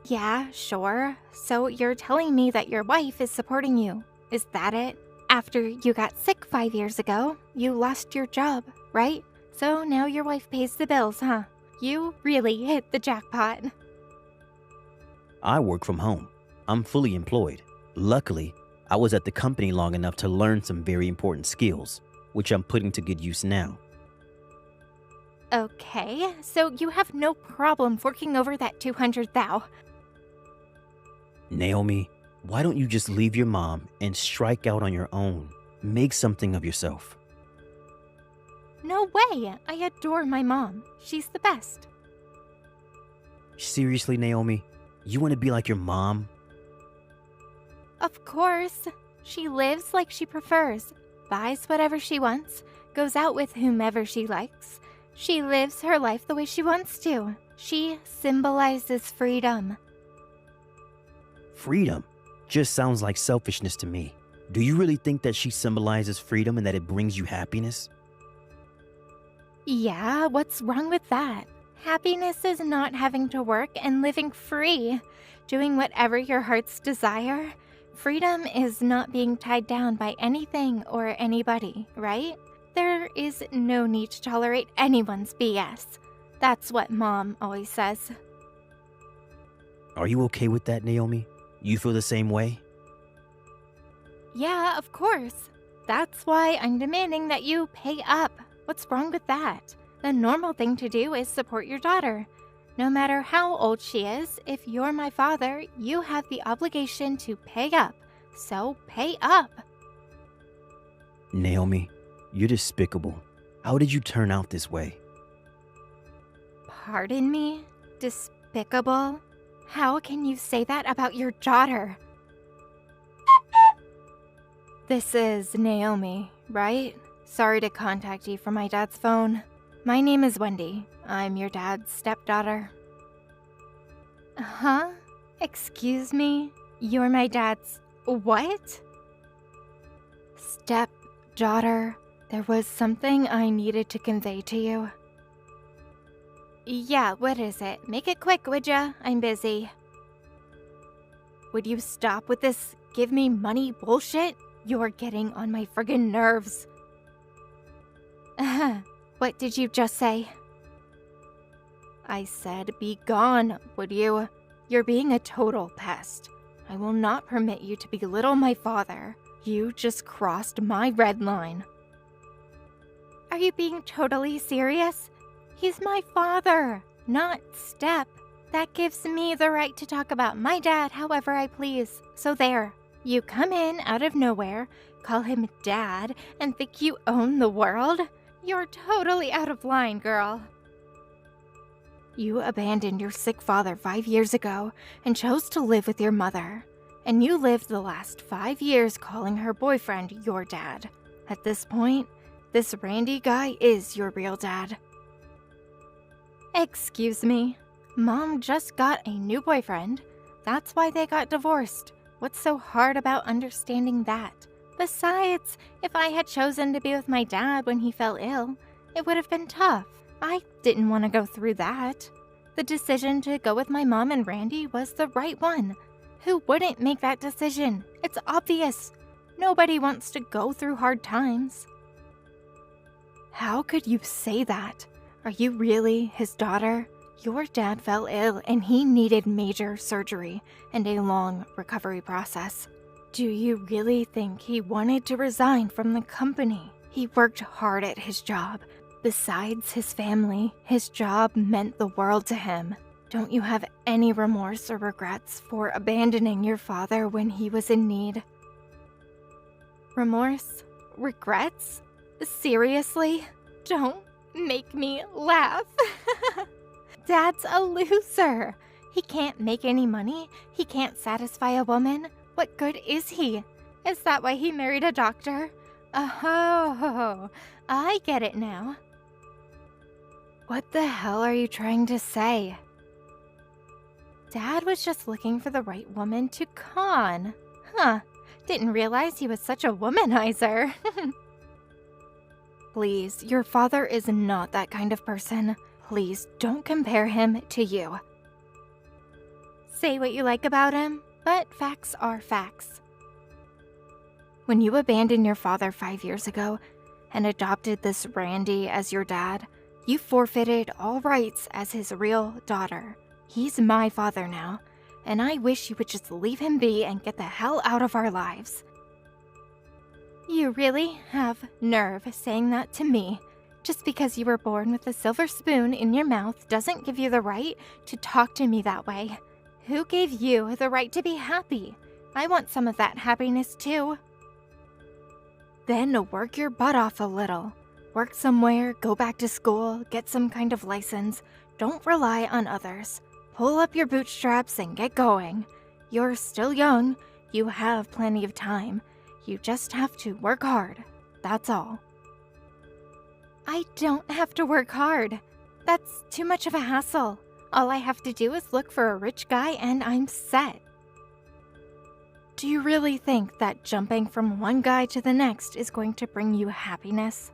Yeah, sure. So you're telling me that your wife is supporting you. Is that it? After you got sick 5 years ago, you lost your job, right? So now your wife pays the bills, huh? You really hit the jackpot. I work from home. I'm fully employed. Luckily, I was at the company long enough to learn some very important skills, which I'm putting to good use now. Okay, so you have no problem forking over that 200 thou. Naomi, why don't you just leave your mom and strike out on your own? Make something of yourself. No way! I adore my mom. She's the best. Seriously, Naomi? You want to be like your mom? Of course. She lives like she prefers, buys whatever she wants, goes out with whomever she likes. She lives her life the way she wants to. She symbolizes freedom. Freedom just sounds like selfishness to me. Do you really think that she symbolizes freedom and that it brings you happiness? Yeah, what's wrong with that? Happiness is not having to work and living free, doing whatever your heart's desire. Freedom is not being tied down by anything or anybody, right? There is no need to tolerate anyone's BS. That's what Mom always says. Are you okay with that, Naomi? You feel the same way? Yeah, of course. That's why I'm demanding that you pay up. What's wrong with that? The normal thing to do is support your daughter. No matter how old she is, if you're my father, you have the obligation to pay up. So pay up. Naomi, you're despicable. How did you turn out this way? Pardon me? Despicable? How can you say that about your daughter? This is Naomi, right? Sorry to contact you from my dad's phone. My name is Wendy. I'm your dad's stepdaughter. Huh? Excuse me? You're my dad's what? Stepdaughter. There was something I needed to convey to you. Yeah, what is it? Make it quick, would ya? I'm busy. Would you stop with this give me money bullshit? You're getting on my friggin' nerves. What did you just say? I said be gone, would you? You're being a total pest. I will not permit you to belittle my father. You just crossed my red line. Are you being totally serious? He's my father, not Step. That gives me the right to talk about my dad however I please. So there, you come in out of nowhere, call him Dad, and think you own the world? You're totally out of line, girl. You abandoned your sick father 5 years ago and chose to live with your mother. And you lived the last 5 years calling her boyfriend your dad. At this point, this Randy guy is your real dad. Excuse me. Mom just got a new boyfriend. That's why they got divorced. What's so hard about understanding that? Besides, if I had chosen to be with my dad when he fell ill, it would have been tough. I didn't want to go through that. The decision to go with my mom and Randy was the right one. Who wouldn't make that decision? It's obvious. Nobody wants to go through hard times. How could you say that? Are you really his daughter? Your dad fell ill and he needed major surgery and a long recovery process. Do you really think he wanted to resign from the company? He worked hard at his job. Besides his family, his job meant the world to him. Don't you have any remorse or regrets for abandoning your father when he was in need? Remorse? Regrets? Seriously? Don't make me laugh. Dad's a loser. He can't make any money. He can't satisfy a woman. What good is he? Is that why he married a doctor? Oh, I get it now. What the hell are you trying to say? Dad was just looking for the right woman to con. Huh, didn't realize he was such a womanizer. Please, your father is not that kind of person. Please don't compare him to you. Say what you like about him, but facts are facts. When you abandoned your father 5 years ago and adopted this Randy as your dad, you forfeited all rights as his real daughter. He's my father now, and I wish you would just leave him be and get the hell out of our lives. You really have nerve saying that to me. Just because you were born with a silver spoon in your mouth doesn't give you the right to talk to me that way. Who gave you the right to be happy? I want some of that happiness too. Then work your butt off a little. Work somewhere, go back to school, get some kind of license. Don't rely on others. Pull up your bootstraps and get going. You're still young. You have plenty of time. You just have to work hard. That's all. I don't have to work hard. That's too much of a hassle. All I have to do is look for a rich guy and I'm set. Do you really think that jumping from one guy to the next is going to bring you happiness?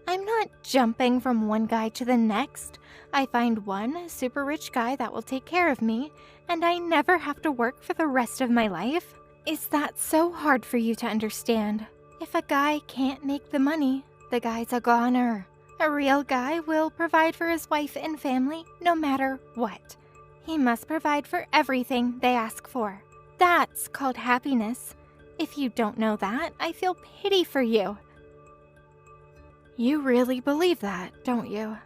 I'm not jumping from one guy to the next. I find one super rich guy that will take care of me, and I never have to work for the rest of my life. Is that so hard for you to understand? If a guy can't make the money, the guy's a goner. A real guy will provide for his wife and family no matter what. He must provide for everything they ask for. That's called happiness. If you don't know that, I feel pity for you. You really believe that, don't you?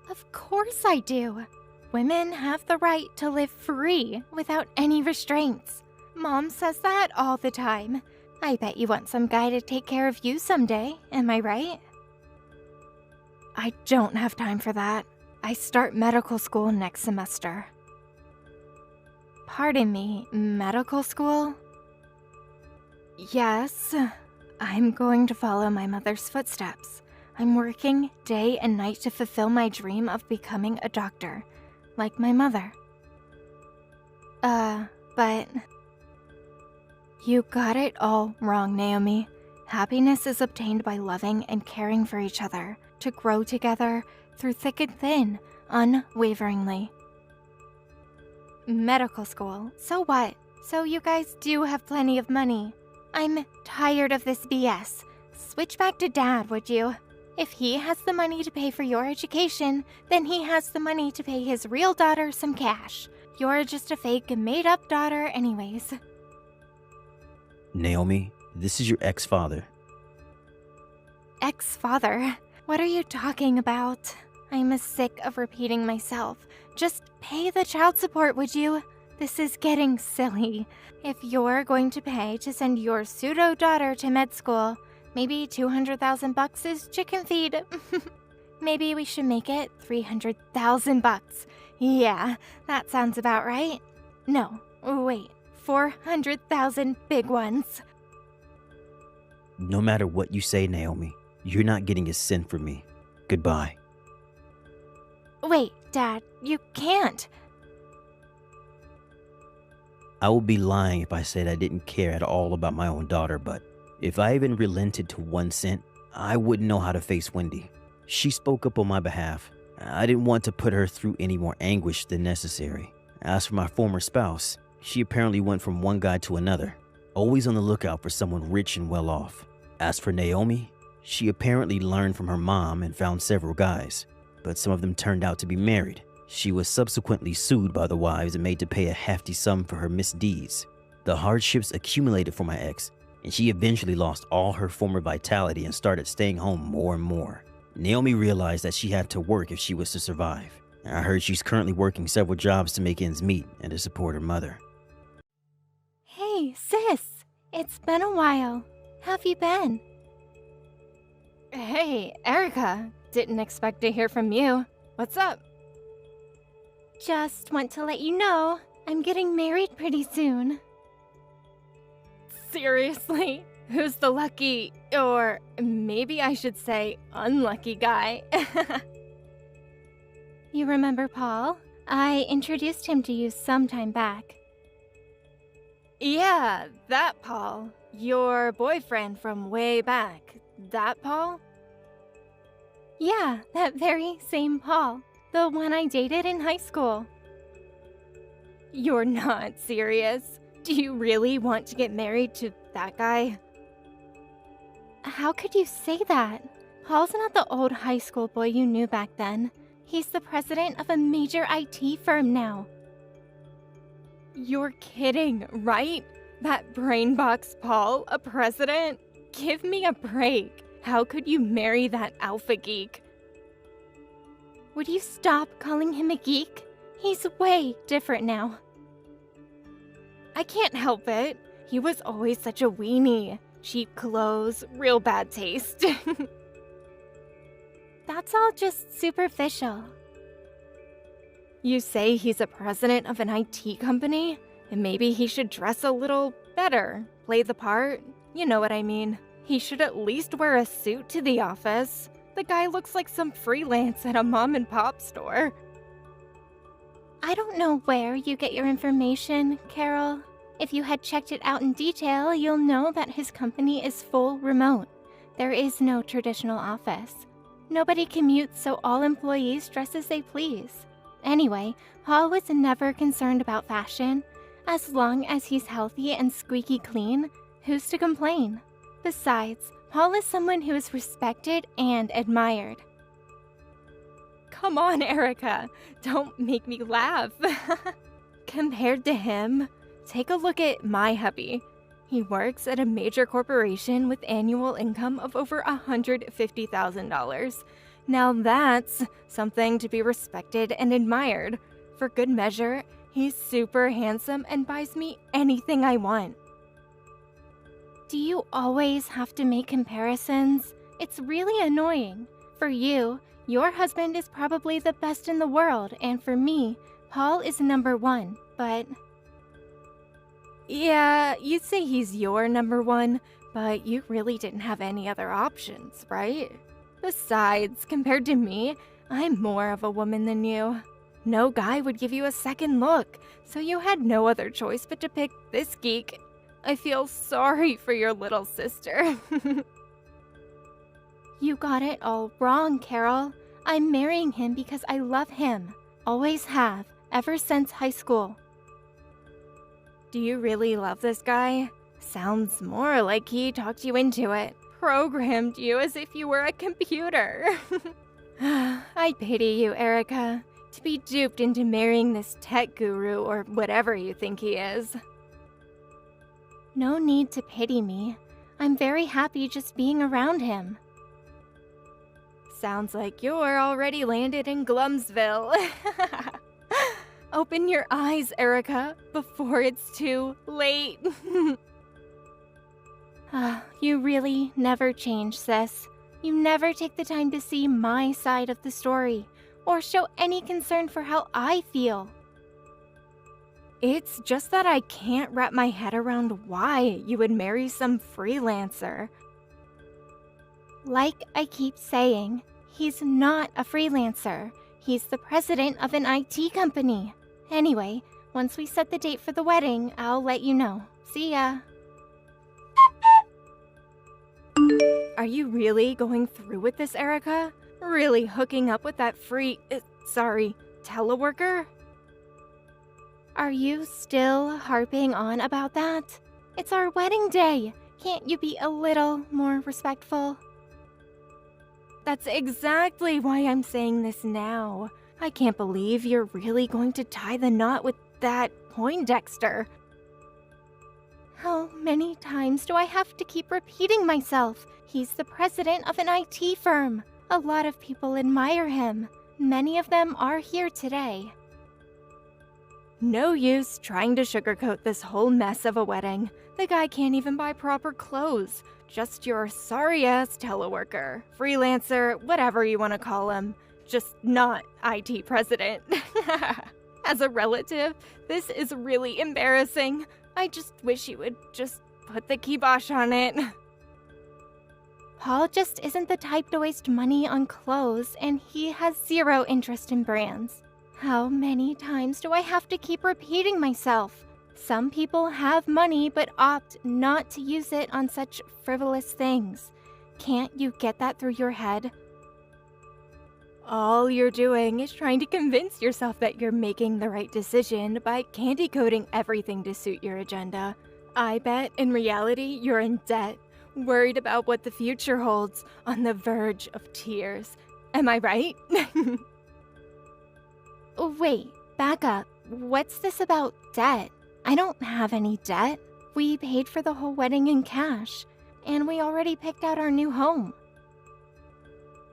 Of course I do. Women have the right to live free without any restraints. Mom says that all the time. I bet you want some guy to take care of you someday, am I right? I don't have time for that. I start medical school next semester. Pardon me, medical school? Yes, I'm going to follow my mother's footsteps. I'm working day and night to fulfill my dream of becoming a doctor, like my mother. But... You got it all wrong, Naomi. Happiness is obtained by loving and caring for each other, to grow together through thick and thin, unwaveringly. Medical school, so what? So you guys do have plenty of money. I'm tired of this BS. Switch back to Dad, would you? If he has the money to pay for your education, then he has the money to pay his real daughter some cash. You're just a fake, made-up daughter anyways. Naomi, this is your ex-father. Ex-father? What are you talking about? I'm sick of repeating myself. Just pay the child support, would you? This is getting silly. If you're going to pay to send your pseudo-daughter to med school, maybe $200,000 is chicken feed. Maybe we should make it $300,000. Yeah, that sounds about right. No, wait. 400,000 big ones. No matter what you say, Naomi, you're not getting a cent from me. Goodbye. Wait, Dad, you can't. I would be lying if I said I didn't care at all about my own daughter, but if I even relented to 1 cent, I wouldn't know how to face Wendy. She spoke up on my behalf. I didn't want to put her through any more anguish than necessary. As for my former spouse, she apparently went from one guy to another, always on the lookout for someone rich and well off. As for Naomi, she apparently learned from her mom and found several guys, but some of them turned out to be married. She was subsequently sued by the wives and made to pay a hefty sum for her misdeeds. The hardships accumulated for my ex, and she eventually lost all her former vitality and started staying home more and more. Naomi realized that she had to work if she was to survive. I heard she's currently working several jobs to make ends meet and to support her mother. Hey, sis. It's been a while. How've you been? Hey, Erica. Didn't expect to hear from you. What's up? Just want to let you know I'm getting married pretty soon. Seriously? Who's the lucky, or maybe I should say unlucky guy? You remember Paul? I introduced him to you some time back. Yeah, that Paul. Your boyfriend from way back. That Paul? Yeah, that very same Paul. The one I dated in high school. You're not serious? Do you really want to get married to that guy? How could you say that? Paul's not the old high school boy you knew back then. He's the president of a major IT firm now. You're kidding, right? That brainbox Paul, a president? Give me a break. How could you marry that alpha geek? Would you stop calling him a geek? He's way different now. I can't help it. He was always such a weenie. Cheap clothes, real bad taste. That's all just superficial. You say he's a president of an IT company? And maybe he should dress a little better, play the part. You know what I mean. He should at least wear a suit to the office. The guy looks like some freelance at a mom-and-pop store. I don't know where you get your information, Carol. If you had checked it out in detail, you'll know that his company is full remote. There is no traditional office. Nobody commutes, so all employees dress as they please. Anyway, Paul was never concerned about fashion. As long as he's healthy and squeaky clean, Who's to complain? Besides, Paul is someone who is respected and admired. Come on, Erica. Don't make me laugh. Compared to him, take a look at my hubby. He works at a major corporation with annual income of over $150,000. Now that's something to be respected and admired. For good measure, he's super handsome and buys me anything I want. Do you always have to make comparisons? It's really annoying. For you, your husband is probably the best in the world, and for me, Paul is number one, but... Yeah, you'd say he's your number one, but you really didn't have any other options, right? Besides, compared to me, I'm more of a woman than you. No guy would give you a second look, so you had no other choice but to pick this geek. I feel sorry for your little sister. You got it all wrong, Carol. I'm marrying him because I love him. Always have, ever since high school. Do you really love this guy? Sounds more like he talked you into it. Programmed you as if you were a computer. I pity you, Erica. To be duped into marrying this tech guru or whatever you think he is. No need to pity me. I'm very happy just being around him. Sounds like you're already landed in Glumsville. Open your eyes, Erica, before it's too late. You really never change, sis. You never take the time to see my side of the story, or show any concern for how I feel. It's just that I can't wrap my head around why you would marry some freelancer. Like I keep saying, he's not a freelancer. He's the president of an IT company. Anyway, once we set the date for the wedding, I'll let you know. See ya. Are you really going through with this, Erica? Really hooking up with that teleworker? Are you still harping on about that? It's our wedding day. Can't you be a little more respectful? That's exactly why I'm saying this now. I can't believe you're really going to tie the knot with that Poindexter. How many times do I have to keep repeating myself? He's the president of an IT firm. A lot of people admire him. Many of them are here today. No use trying to sugarcoat this whole mess of a wedding. The guy can't even buy proper clothes. Just your sorry-ass teleworker, freelancer, whatever you want to call him. Just not IT president. As a relative, this is really embarrassing. I just wish you would just put the kibosh on it. Paul just isn't the type to waste money on clothes, and he has zero interest in brands. How many times do I have to keep repeating myself? Some people have money but opt not to use it on such frivolous things. Can't you get that through your head? All you're doing is trying to convince yourself that you're making the right decision by candy coating everything to suit your agenda. I bet in reality you're in debt, worried about what the future holds, on the verge of tears. Am I right? Wait, back up. What's this about debt? I don't have any debt. We paid for the whole wedding in cash, and we already picked out our new home.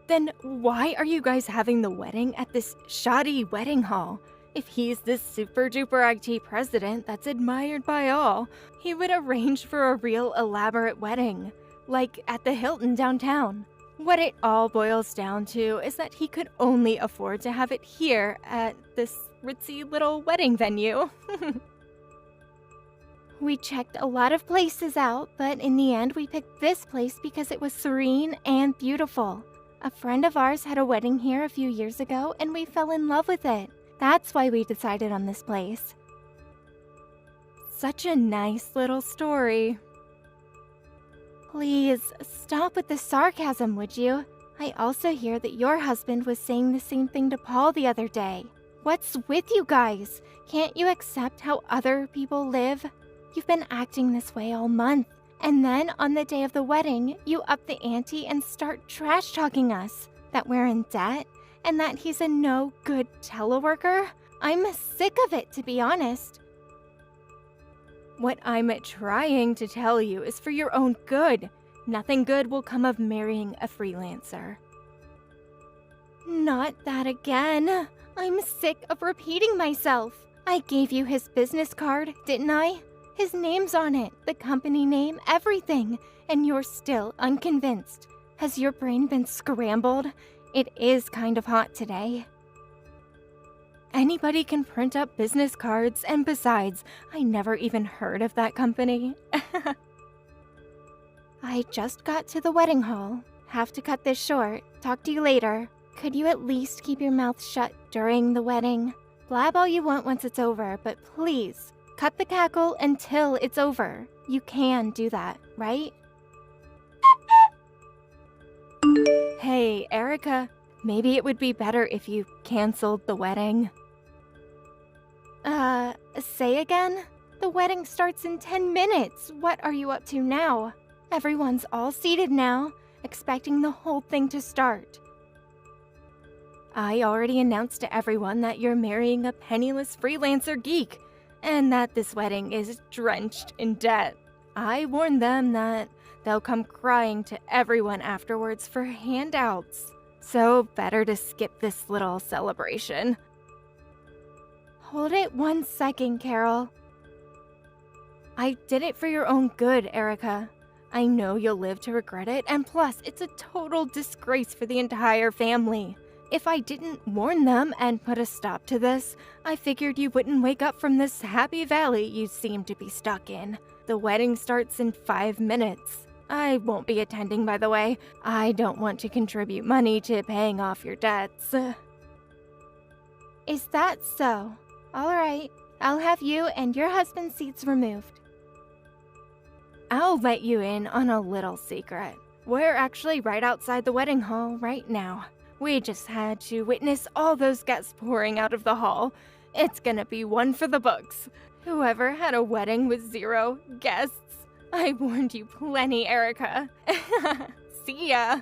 Then why are you guys having the wedding at this shoddy wedding hall? If he's this super-duper IT president that's admired by all, he would arrange for a real elaborate wedding, like at the Hilton downtown. What it all boils down to is that he could only afford to have it here at this ritzy little wedding venue. We checked a lot of places out, but in the end we picked this place because it was serene and beautiful. A friend of ours had a wedding here a few years ago, and we fell in love with it. That's why we decided on this place. Such a nice little story. Please, stop with the sarcasm, would you? I also hear that your husband was saying the same thing to Paul the other day. What's with you guys? Can't you accept how other people live? You've been acting this way all month, And then on the day of the wedding, you up the ante and start trash talking us that we're in debt and that he's a no good teleworker. I'm sick of it, to be honest. What I'm trying to tell you is for your own good. Nothing good will come of marrying a freelancer. Not that again. I'm sick of repeating myself. I gave you his business card, didn't I? His name's on it, the company name, everything, and you're still unconvinced. Has your brain been scrambled? It is kind of hot today. Anybody can print up business cards, and besides, I never even heard of that company. I just got to the wedding hall. Have to cut this short. Talk to you later. Could you at least keep your mouth shut during the wedding? Blab all you want once it's over, but please, cut the cackle until it's over. You can do that, right? Hey, Erica, maybe it would be better if you canceled the wedding. Say again? The wedding starts in 10 minutes. What are you up to now? Everyone's all seated now, expecting the whole thing to start. I already announced to everyone that you're marrying a penniless freelancer geek, and that this wedding is drenched in debt. I warned them that they'll come crying to everyone afterwards for handouts. So better to skip this little celebration. Hold it 1 second, Carol. I did it for your own good, Erica. I know you'll live to regret it, and plus, it's a total disgrace for the entire family. If I didn't warn them and put a stop to this, I figured you wouldn't wake up from this happy valley you seem to be stuck in. The wedding starts in 5 minutes. I won't be attending, by the way. I don't want to contribute money to paying off your debts. Is that so? All right, I'll have you and your husband's seats removed. I'll let you in on a little secret. We're actually right outside the wedding hall right now. We just had to witness all those guests pouring out of the hall. It's gonna be one for the books. Whoever had a wedding with 0 guests. I warned you plenty, Erica. See ya.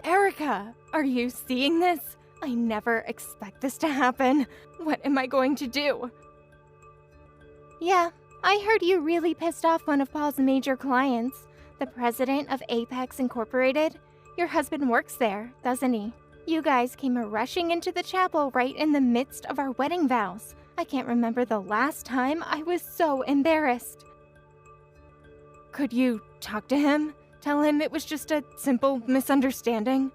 Erica, are you seeing this? I never expect this to happen. What am I going to do? Yeah, I heard you really pissed off one of Paul's major clients, the president of Apex Incorporated. Your husband works there, doesn't he? You guys came rushing into the chapel right in the midst of our wedding vows. I can't remember the last time I was so embarrassed. Could you talk to him? Tell him it was just a simple misunderstanding?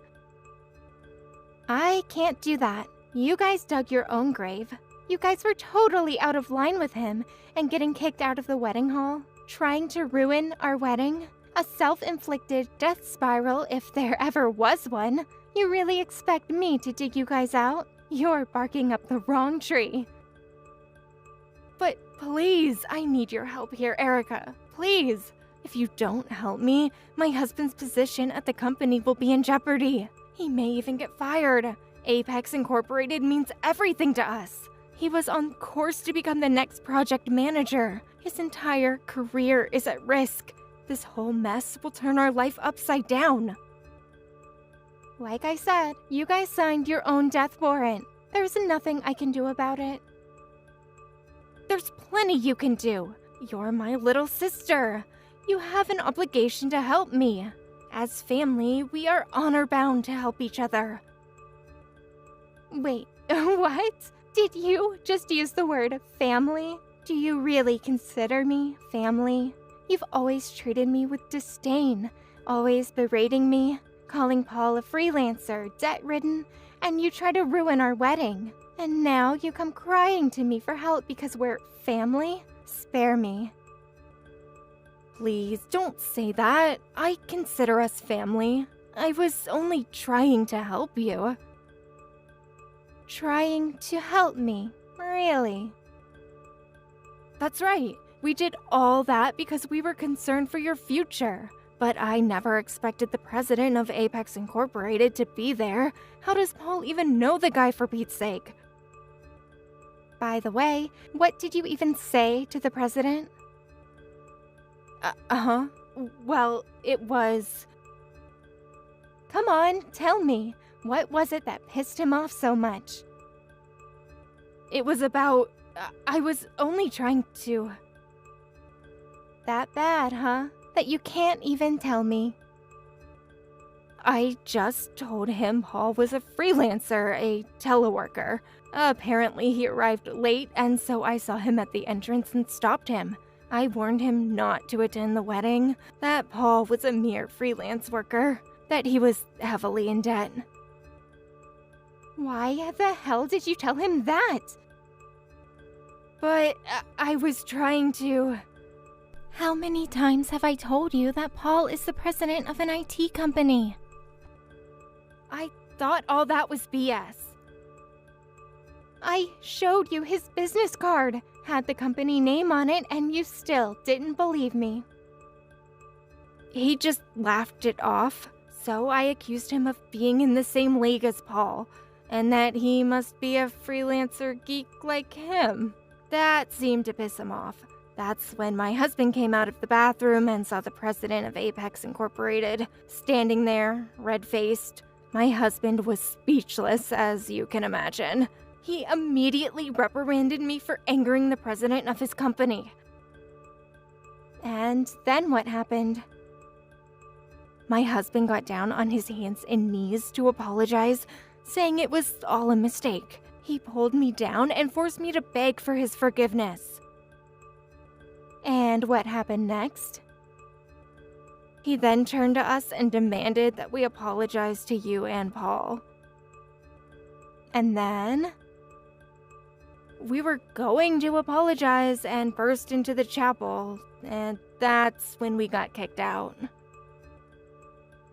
I can't do that. You guys dug your own grave. You guys were totally out of line with him and getting kicked out of the wedding hall, trying to ruin our wedding. A self-inflicted death spiral if there ever was one. You really expect me to dig you guys out? You're barking up the wrong tree. But please, I need your help here, Erica. Please. If you don't help me, my husband's position at the company will be in jeopardy. He may even get fired. Apex Incorporated means everything to us. He was on course to become the next project manager. His entire career is at risk. This whole mess will turn our life upside down. Like I said, you guys signed your own death warrant. There's nothing I can do about it. There's plenty you can do. You're my little sister. You have an obligation to help me. As family, we are honor-bound to help each other. Wait, what? Did you just use the word family? Do you really consider me family? You've always treated me with disdain, always berating me, calling Paul a freelancer, debt-ridden, and you try to ruin our wedding. And now you come crying to me for help because we're family? Spare me. Please, don't say that. I consider us family. I was only trying to help you. Trying to help me? Really? That's right. We did all that because we were concerned for your future. But I never expected the president of Apex Incorporated to be there. How does Paul even know the guy, for Pete's sake? By the way, what did you even say to the president? Uh-huh. Well, it was... Come on, tell me. What was it that pissed him off so much? It was about... I was only trying to... That bad, huh? That you can't even tell me. I just told him Paul was a freelancer, a teleworker. Apparently he arrived late, and so I saw him at the entrance and stopped him. I warned him not to attend the wedding, that Paul was a mere freelance worker, that he was heavily in debt. Why the hell did you tell him that? But I was trying to... How many times have I told you that Paul is the president of an IT company? I thought all that was BS. I showed you his business card, had the company name on it, and you still didn't believe me. He just laughed it off, so I accused him of being in the same league as Paul, and that he must be a freelancer geek like him. That seemed to piss him off. That's when my husband came out of the bathroom and saw the president of Apex Incorporated, standing there, red-faced. My husband was speechless, as you can imagine. He immediately reprimanded me for angering the president of his company. And then what happened? My husband got down on his hands and knees to apologize, saying it was all a mistake. He pulled me down and forced me to beg for his forgiveness. And what happened next? He then turned to us and demanded that we apologize to you and Paul. And then... we were going to apologize and burst into the chapel, and that's when we got kicked out.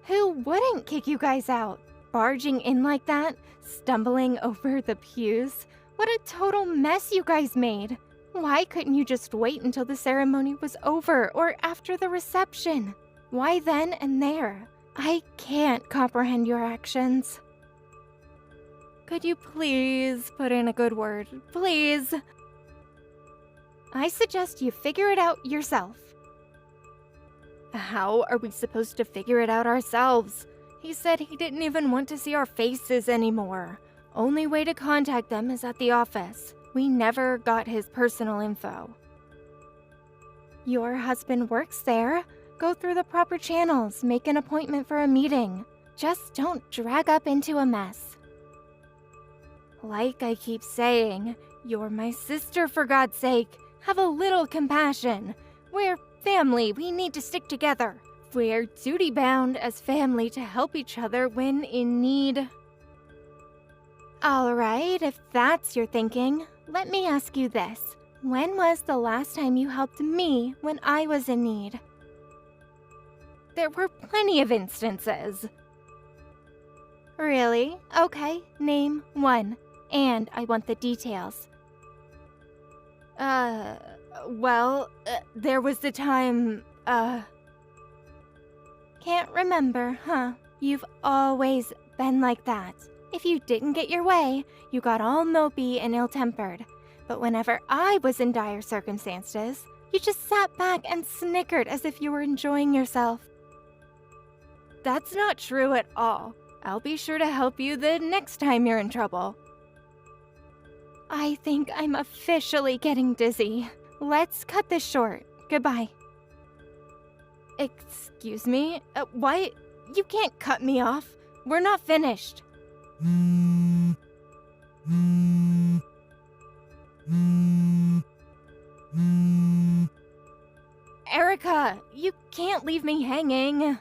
Who wouldn't kick you guys out? Barging in like that? Stumbling over the pews? What a total mess you guys made! Why couldn't you just wait until the ceremony was over or after the reception? Why then and there? I can't comprehend your actions. Could you please put in a good word? Please? I suggest you figure it out yourself. How are we supposed to figure it out ourselves? He said he didn't even want to see our faces anymore. Only way to contact them is at the office. We never got his personal info. Your husband works there. Go through the proper channels, make an appointment for a meeting. Just don't drag up into a mess. Like I keep saying, you're my sister, for God's sake. Have a little compassion. We're family, we need to stick together. We're duty-bound as family to help each other when in need. Alright, if that's your thinking, let me ask you this. When was the last time you helped me when I was in need? There were plenty of instances. Really? Okay, name one. And I want the details. There was the time, Can't remember, huh? You've always been like that. If you didn't get your way, you got all mopey and ill-tempered. But whenever I was in dire circumstances, you just sat back and snickered as if you were enjoying yourself. That's not true at all. I'll be sure to help you the next time you're in trouble. I think I'm officially getting dizzy. Let's cut this short. Goodbye. Excuse me? What? You can't cut me off. We're not finished. Erica, you can't leave me hanging.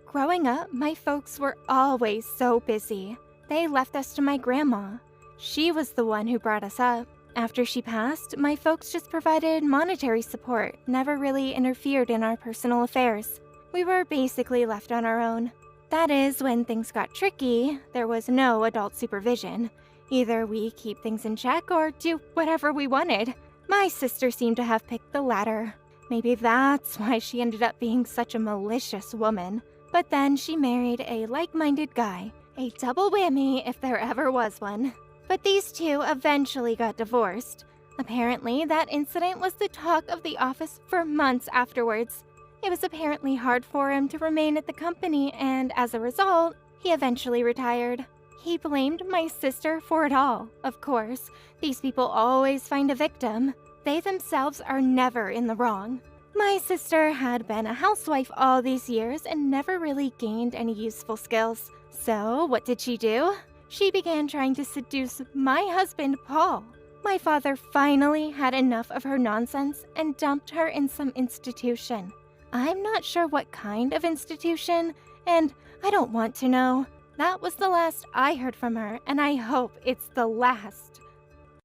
Growing up, my folks were always so busy. They left us to my grandma. She was the one who brought us up. After she passed, my folks just provided monetary support, never really interfered in our personal affairs. We were basically left on our own. That is, when things got tricky, there was no adult supervision. Either we keep things in check or do whatever we wanted. My sister seemed to have picked the latter. Maybe that's why she ended up being such a malicious woman. But then she married a like-minded guy. A double whammy if there ever was one. But these two eventually got divorced. Apparently, that incident was the talk of the office for months afterwards. It was apparently hard for him to remain at the company, and as a result, he eventually retired. He blamed my sister for it all, of course. These people always find a victim. They themselves are never in the wrong. My sister had been a housewife all these years and never really gained any useful skills. So, what did she do? She began trying to seduce my husband, Paul. My father finally had enough of her nonsense and dumped her in some institution. I'm not sure what kind of institution, and I don't want to know. That was the last I heard from her, and I hope it's the last.